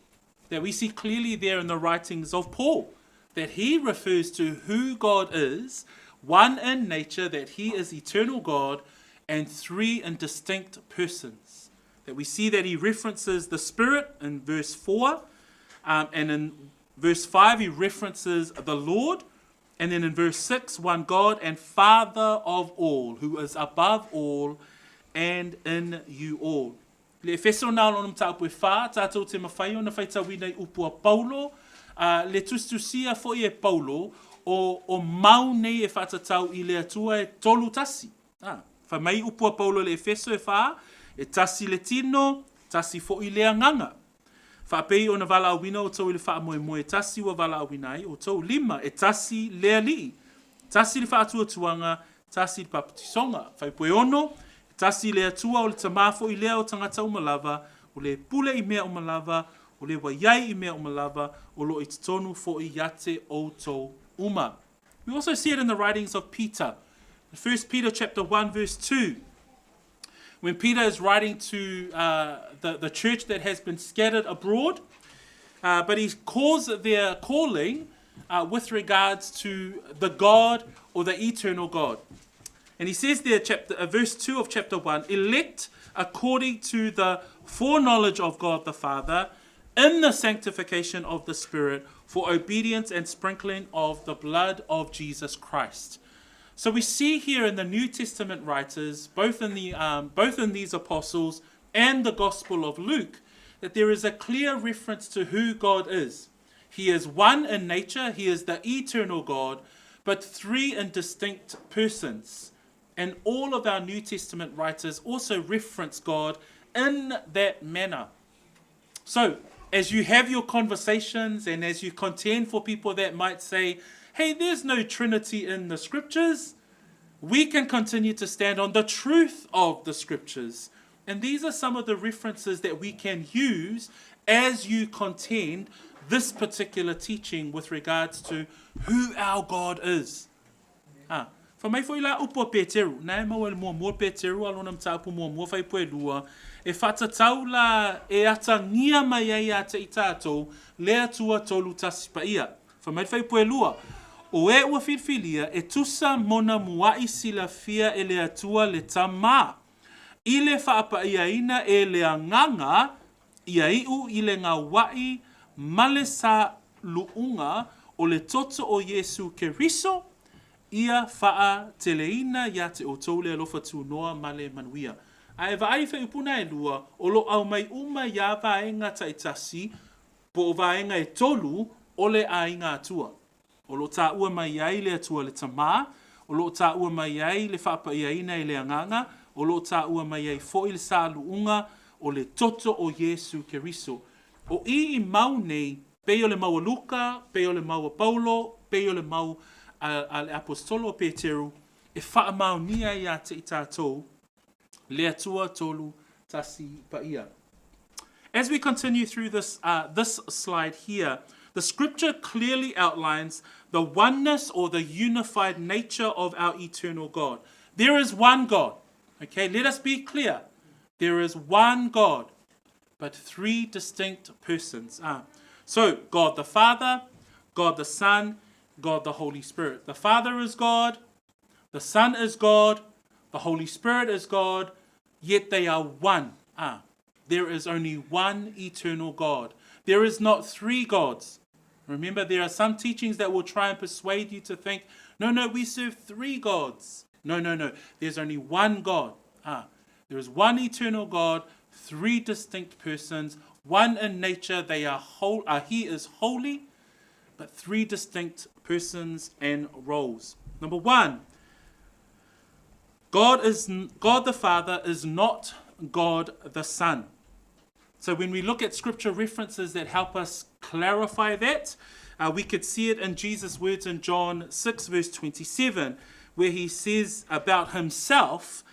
That we see clearly there in the writings of Paul, that he refers to who God is, one in nature, that he is eternal God, and three in distinct persons. That we see that he references the Spirit in verse 4, and in verse 5 he references the Lord, and then in verse 6, one God and Father of all, who is above all and in you all. Le efeso nā lonum tāpue whā, tātou te mawhai o na whaitawina I upua Paulo, le tustusia fo'i e Paulo, o mau nei e whatatau I le atua e tolu tasi. Whamai upua Paulo le efeso e whā, e tasi le tino, tasi fo'i le anganga. Whapei o na wala awina o tau I le wha moe moe tasi wa wala awina ai, o tau 5 e tasi lea li. Tasi le wha atua tuanga, tasi le papatisonga. Whaipue ono, tasi le atua o le tamafo I lea o tangata umalava, o le pule I mea umalava, o le waiai I mea umalava, o lo I tonu fo I yate o tau uma. We also see it in the writings of Peter. 1 Peter chapter 1 verse 2. When Peter is writing to the church that has been scattered abroad, but he calls their calling with regards to the God or the eternal God. And he says there, verse 2 of chapter 1, elect according to the foreknowledge of God the Father in the sanctification of the Spirit for obedience and sprinkling of the blood of Jesus Christ. So we see here in the New Testament writers, both in these apostles and the Gospel of Luke, that there is a clear reference to who God is. He is one in nature, he is the eternal God, but three in distinct persons. And all of our New Testament writers also reference God in that manner. So, as you have your conversations and as you contend for people that might say, hey, there's no Trinity in the Scriptures, we can continue to stand on the truth of the Scriptures, And these are some of the references that we can use as you contend this particular teaching with regards to who our God is. Fa mai foi la upo Peteru, na mau mo Peteru alona mtapu mo fai poe lua, e whatatau la e atangia mai ai a te itatou, lea tua tolu tasi pa ia. Fa mai fai poe lua, o e ua whilwhilia e tusa mona muai sila fia e lea tua le tamā. I le whaapa iaina e lea nganga, ia iu i le ngā wai male sa luunga o le toto o Yesu Keriso, ia whaa teleina ia te o tau le alofa tu noa male manuia. A e vaai whai upuna e lua, o lo au mai uma ia vaenga taitasi, po o vaenga e tolu o le ainga atua. O lo ta ua mai ai le atua le tamā, o lo ta ua mai ai le whaapa iaina e le anganga, o lo ta ua mai ai fo il sa luunga o le toto o Yesu Keriso. O I mau nei, peo le maua Luka, peo le maua Paulo, peo le mau al apostolo Peteru, e wha mau nia ia te itatou, le atua tolu tasi pa ia. As we continue through this slide here, the scripture clearly outlines the oneness or the unified nature of our eternal God. There is one God. Okay, let us be clear. There is one God, but three distinct persons. So, God the Father, God the Son, God the Holy Spirit. The Father is God, the Son is God, the Holy Spirit is God, yet they are one. There is only one eternal God. There is not three gods. Remember, there are some teachings that will try and persuade you to think, no, we serve three gods. No. There's only one God. There is one eternal God, three distinct persons, one in nature. They are He is holy, but three distinct persons and roles. Number one, God the Father is not God the Son. So when we look at scripture references that help us clarify that, we could see it in Jesus' words in John 6 verse 27, where he says about himself,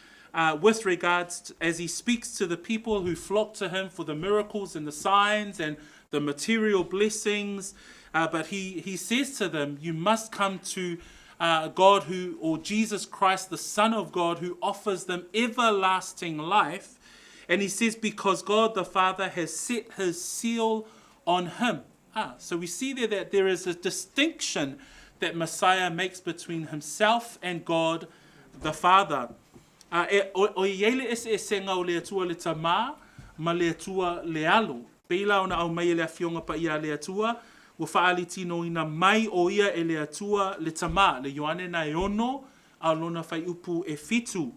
with regards to, as he speaks to the people who flock to him for the miracles and the signs and the material blessings, but he says to them, you must come to God or Jesus Christ, the Son of God, who offers them everlasting life. And he says, because God the Father has set his seal on him. So we see there that there is a distinction that Messiah makes between himself and God the Father. O iele ese e senga o le atua le tamā, ma le atua le alo. Peila ona au mai le afionga pa ia le atua, wa faali tino ina mai o ia e le atua le tamā, le Ioane na eono, a lona fai upu e fitu.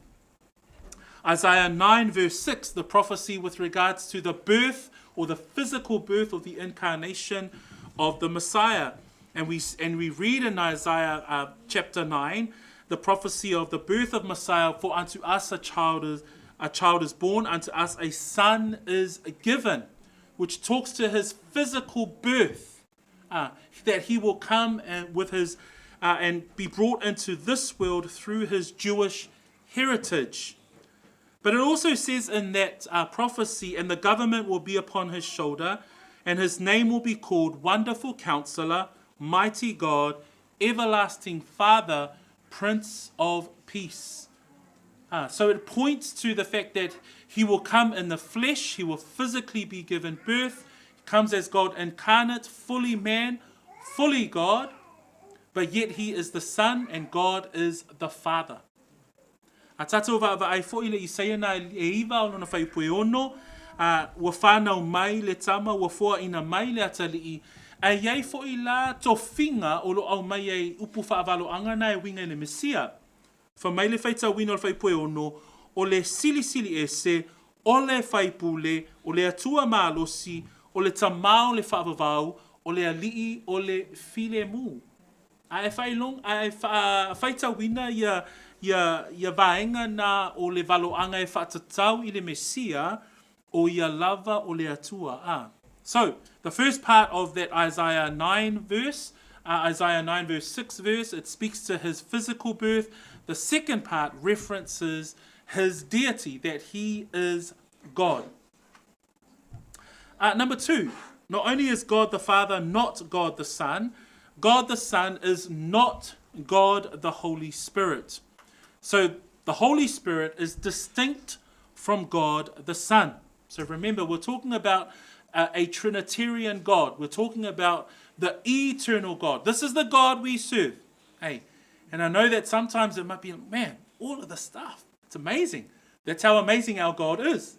Isaiah 9 verse 6, the prophecy with regards to the birth or the physical birth of the incarnation of the Messiah. And we read in Isaiah chapter 9, the prophecy of the birth of Messiah, for unto us a child is born, unto us a son is given, which talks to his physical birth, that he will come and with his and be brought into this world through his Jewish heritage. But it also says in that prophecy, and the government will be upon his shoulder, and his name will be called Wonderful Counselor, Mighty God, Everlasting Father, Prince of Peace. So it points to the fact that he will come in the flesh, he will physically be given birth, he comes as God incarnate, fully man, fully God, but yet he is the Son and God is the Father. A tātou ai fo i le Isaia na e iwa o lona whaipue ono, wa whanau mai le tama, wa fua ina mai le atalii, a iai fo i la tofinga o lo au mai ei upu whaavalo anga na e winga le Mesia. Fa mai le whaita wina o whaipue ono, o le sili e se, o le whaipule, o le atua maalosi, o le tamao le whaavavau, o le alii, o le file mu. A e whailong, a e whaita wina ia vaenga na o le valoanga e whaatatau i le Mesia o ia lava o le atua. So, the first part of that Isaiah 9 verse 6 verse, it speaks to his physical birth. The second part references his deity, that he is God. Number two, not only is God the Father not God the Son is not God the Holy Spirit. So the Holy Spirit is distinct from God the Son. So remember, we're talking about a Trinitarian God. We're talking about the eternal God. This is the God we serve. Hey, and I know that sometimes it might be, man, all of the stuff, it's amazing. That's how amazing our God is.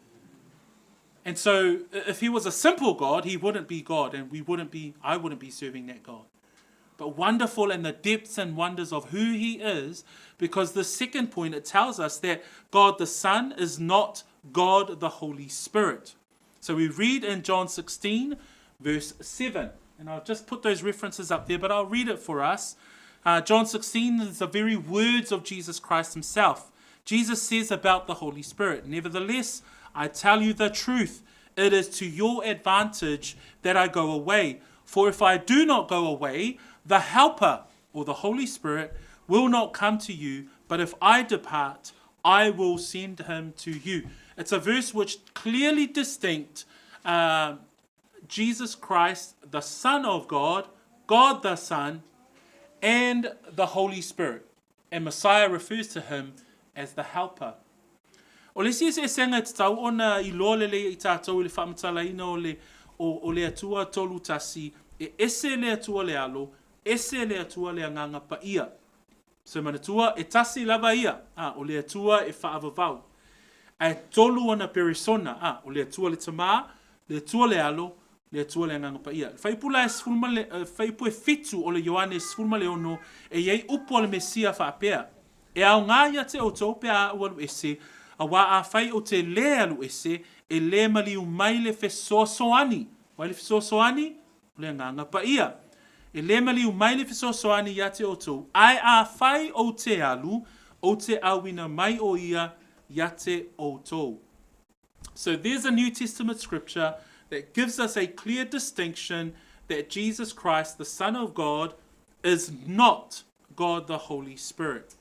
And so if he was a simple God, he wouldn't be God, and I wouldn't be serving that God. But wonderful in the depths and wonders of who he is, because the second point, it tells us that God the Son is not God the Holy Spirit. So we read in John 16, verse 7. And I'll just put those references up there, but I'll read it for us. John 16 is the very words of Jesus Christ himself. Jesus says about the Holy Spirit, "Nevertheless, I tell you the truth. It is to your advantage that I go away. For if I do not go away, the Helper, or the Holy Spirit, will not come to you. But if I depart, I will send him to you." It's a verse which clearly distinct Jesus Christ, the Son of God, God the Son, and the Holy Spirit. And Messiah refers to him as the Helper. O le sia se senga te tau ona I loa lele I tātou le whamatalaina o le atua tolu tasi, e ese le atua le alo, ese le atua le anganga pa ia. So manatua e tasi lava ia, o le atua e whaavavau. A tolu ana perisona, o le atua le tamā, le atua le alo, le atua le anganga pa ia. Whaipula e sfulma le, whaipu e fitu o le Ioane sfulma le ono, e iei upo le Mesia whaapea. E au ngā ia te o tōpea a alu ese, a wā a whai o te le alu ese, e le mali u mai le fesoasoani. Wai le fesoasoani? Le nganga pa ia. E le mali u mai le fesoasoani ia te o tō. Ai a whai o te alu, o te awina mai o ia, ia te o tō. So there's a New Testament scripture that gives us a clear distinction that Jesus Christ, the Son of God, is not God the Holy Spirit.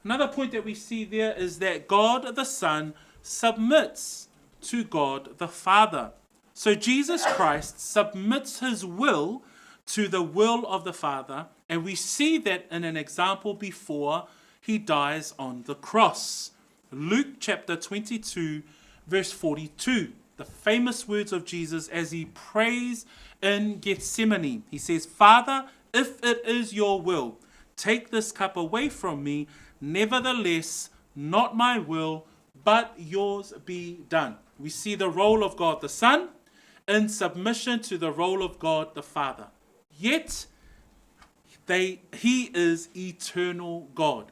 Another point that we see there is that God the Son submits to God the Father. So Jesus Christ submits his will to the will of the Father, and we see that in an example before he dies on the cross. Luke chapter 22, verse 42, the famous words of Jesus as he prays in Gethsemane. He says, "Father, if it is your will, take this cup away from me. Nevertheless, not my will, but yours be done." We see the role of God the Son in submission to the role of God the Father. Yet, he is eternal God.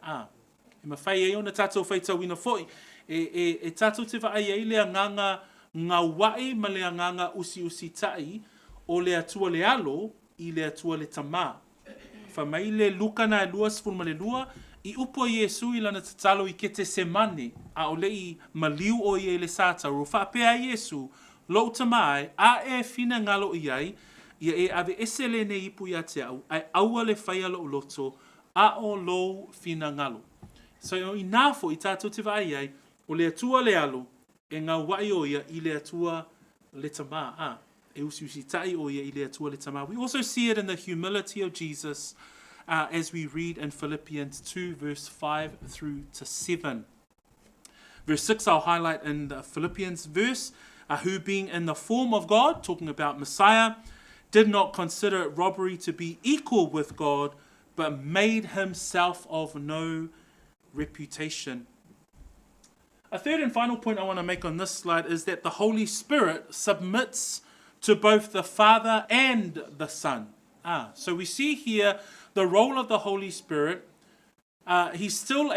E mawhai e ona tātou whaitawina fōi. E tātou te whaai e lea nganga ngā wai ma lea nganga usi tai o lea tua le alo I lea tua le tamā. Whamai le luka na lua sfulma le lua, I upo Iesu I lana tatalo I kete semane, a o lei maliu o ie le sātau, whapea Iesu, lo tamai, a e fina ngalo iai, ia e ave ese le ne ipu ia te au, ai aua le whaia lo loto, a o lo fina ngalo. So I nāfo I tātou te vai ai, o le atua le alo, e ngā wai o ia I le atua le tamā, e usi tai o ia I le atua le tamā. We also see it in the humility of Jesus, as we read in Philippians 2, verse 5 through to 7. Verse 6 I'll highlight in the Philippians verse, who being in the form of God, talking about Messiah, did not consider it robbery to be equal with God, but made himself of no reputation. A third and final point I want to make on this slide is that the Holy Spirit submits to both the Father and the Son. So we see here the role of the Holy Spirit. He's still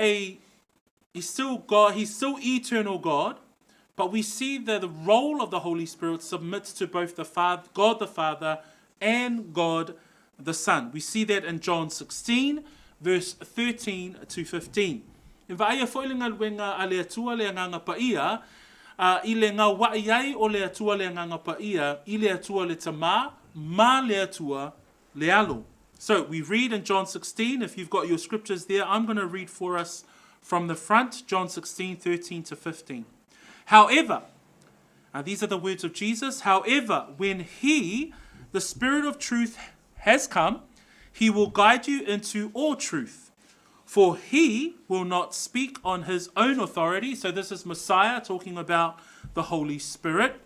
God, he's still eternal God, but we see that the role of the Holy Spirit submits to both the Father, God the Father and God the Son. We see that in John 16, verse 13 to 15. In vaia whoilinga luenga a le atua le nganga pa ia, I le ngā wai ai o le atua le nganga pa ia, I le atua le tamā, ma le atua le alo. So we read in John 16, if you've got your scriptures there, I'm going to read for us from the front, John 16, 13 to 15. However, These are the words of Jesus. However, when he, the Spirit of truth, has come, he will guide you into all truth. For he will not speak on his own authority. So this is Messiah talking about the Holy Spirit.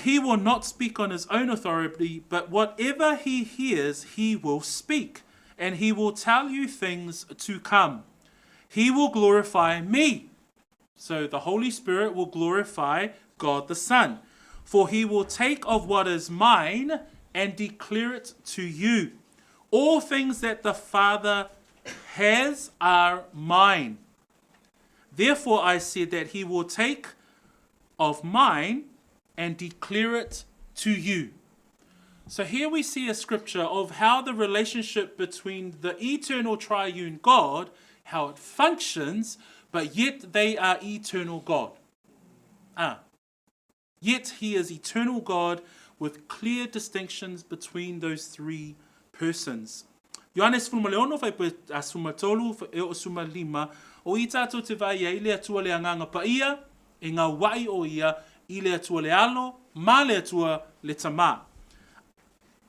He will not speak on his own authority, but whatever he hears, he will speak, and he will tell you things to come. He will glorify me. So the Holy Spirit will glorify God the Son. For he will take of what is mine and declare it to you. All things that the Father has are mine. Therefore I said that he will take of mine and declare it to you. So here we see a scripture of how the relationship between the eternal triune God, how it functions, but yet they are eternal God. Yet he is eternal God with clear distinctions between those three persons. Ioanes fulmaleono fai pe asumatolu e o suma lima o i tātou te vai ia i le atua le anganga pa ia e ngā wai o ia i le atua le alo ma le atua le tamā.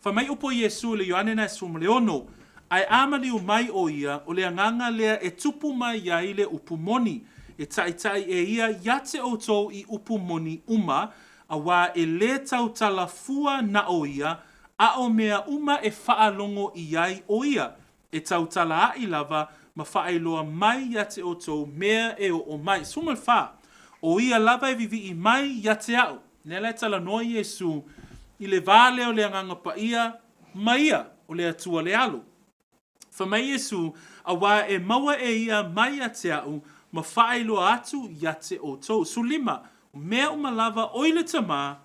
Whamai upo Iesu le Ioane na fulmaleono ai amali o mai o ia o le anganga lea e tupu mai ia i le upumoni e taitai e ia iate o tō i upumoni uma a wā e le tautala fua na o ia a o mea uma e whaalongo i ai o ia e tautala a i lava ma whaailoa mai iate o tō mea e o mai. Sumal wha o ia lava e vivi i mai iate au. Nea le tala noa Iesu i le vāle o le anganga pa ia ma ia o le atua le alo. Whamai Iesu a wā e maua e ia mai iate au ma whaailoa atu iate o tō. Sulima, mea uma lava oi le tamā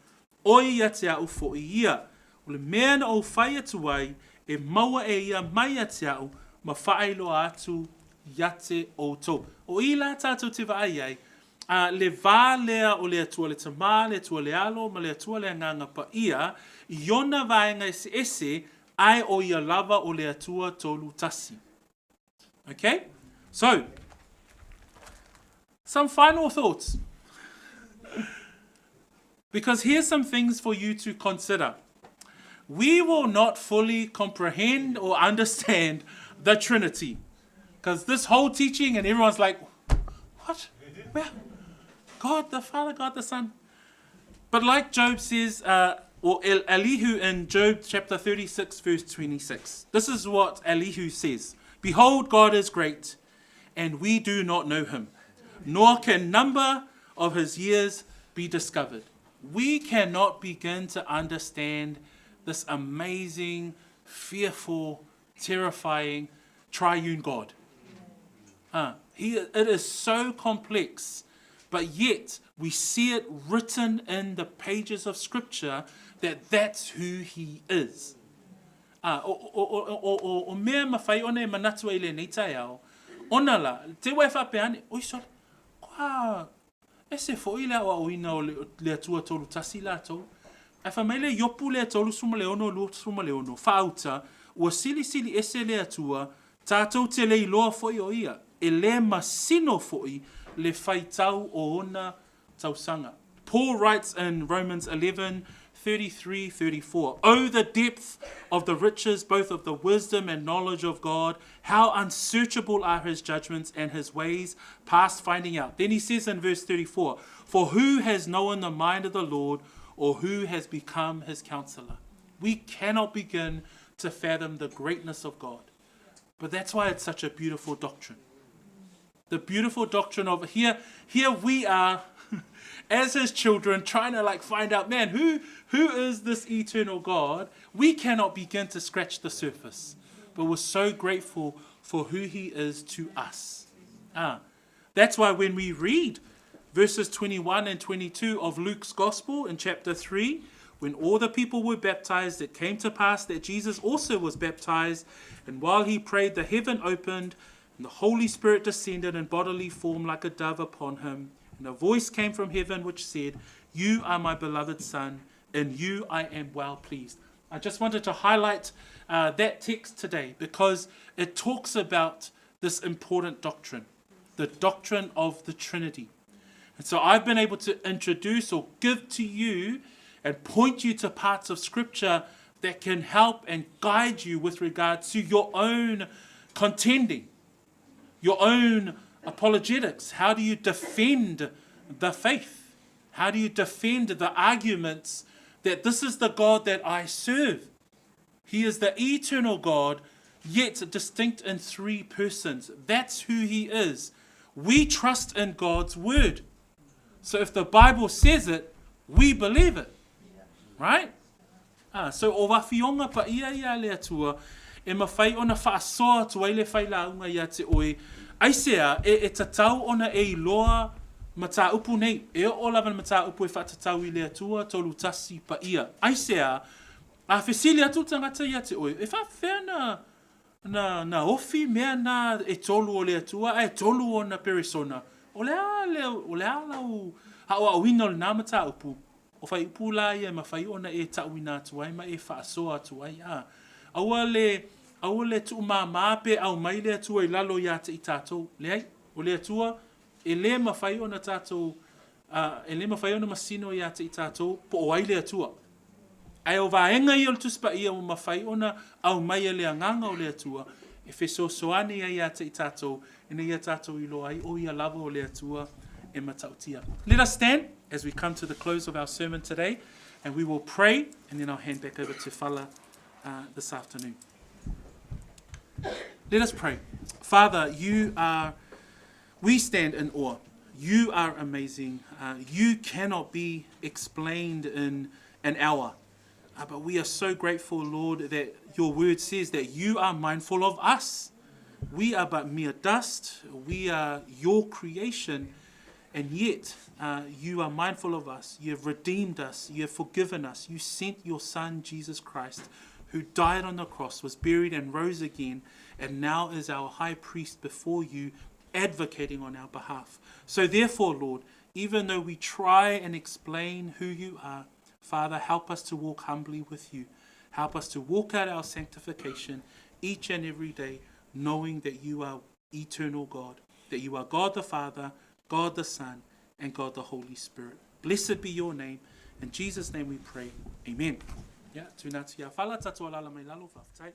oi iate au fo i ia. O le mea na o whai atu ai e maua e ia mai ate au ma whaeilo atu iate o tō. O i la tātou te vai ai, le vā lea o le atua le tamā, le atua le alo, ma le atua le anganga pa ia, i ona vaenga ese ai o ia lava o le atua tolu tasi. Okay? So, some final thoughts. Because here's some things for you to consider. We will not fully comprehend or understand the Trinity. Because this whole teaching and everyone's like, what? Where? God the Father, God the Son. But like Job says, or Elihu in Job chapter 36 verse 26. This is what Elihu says. Behold, God is great, and we do not know him, nor can number of his years be discovered. We cannot begin to understand this amazing, fearful, terrifying, triune God. It is so complex, but yet we see it written in the pages of Scripture that that's who he is. O mea mawhai one manatu e le neitai au, ona la, te wai whapeane, oi sori, kwa, ese fo i lea o ina o le atua tolu tasi la tau. E whamaile iopu lea tolu suma leono, lua suma leono, whauta, ua sili ese lea tua, tātou te lei loa foi o ia, e le masino foi le whaitau o ona tausanga. Paul writes in Romans 11:33-34, oh, the depth of the riches, both of the wisdom and knowledge of God, how unsearchable are his judgments and his ways past finding out. Then he says in verse 34, for who has known the mind of the Lord, or who has become his counselor? We cannot begin to fathom the greatness of God. But that's why it's such a beautiful doctrine. The beautiful doctrine of here we are as his children trying to find out, man, who is this eternal God? We cannot begin to scratch the surface. But we're so grateful for who he is to us. That's why when we read verses 21 and 22 of Luke's Gospel in chapter 3, when all the people were baptized, it came to pass that Jesus also was baptized, and while he prayed, the heaven opened, and the Holy Spirit descended in bodily form like a dove upon him. And a voice came from heaven which said, you are my beloved Son, in you I am well pleased. I just wanted to highlight that text today because it talks about this important doctrine, the doctrine of the Trinity. And so I've been able to introduce or give to you and point you to parts of Scripture that can help and guide you with regard to your own contending, your own apologetics. How do you defend the faith? How do you defend the arguments that this is the God that I serve? He is the eternal God, yet distinct in three persons. That's who he is. We trust in God's word. So if the Bible says it, we believe it. Right? So o wawhionga pa ia le atua, e mawhai ona whaasoa tua le whai launga ia te oe, aisea e tatau ona e iloa mata upu nei, e o lawan mata upu e whatatau I le atua, tolu tasi pa ia. Aisea, a whesili atu tangata ia te oe, e whawhena na ofi mea na e tolu o le atua, e tolu o na perisona. O lea lau hawa awina o le nā mata upu, o whai upu la ia ma whai ona e tauina atu ai, ma e whaasoa atu ai. Aua le tu māpe au mai le atua I lalo ia te I tātou. Le ai, o le atua, e le ma whai ona tātou, e le ma whai ona masino ia te I tātou, po o ai le atua. Ai o vaenga I o le tuspa ia o ma whai ona au mai le anganga o le atua, e wheso soane ia te I tātou, e ne ia tātou I lo ai o ia lava o le atua e matautia. Let us stand as we come to the close of our sermon today, and we will pray, and then I'll hand back over to Fala this afternoon. Let us pray. Father, we stand in awe. You are amazing. You cannot be explained in an hour. But we are so grateful, Lord, that your word says that you are mindful of us. We are but mere dust. We are your creation. And yet, you are mindful of us. You have redeemed us. You have forgiven us. You sent your Son, Jesus Christ, who died on the cross, was buried and rose again, and now is our high priest before you, advocating on our behalf. So therefore, Lord, even though we try and explain who you are, Father, help us to walk humbly with you. Help us to walk out our sanctification each and every day, knowing that you are eternal God, that you are God the Father, God the Son, and God the Holy Spirit. Blessed be your name. In Jesus' name we pray. Amen. Yeah, tūnā tia whala tatua lala mai lalo whaftai.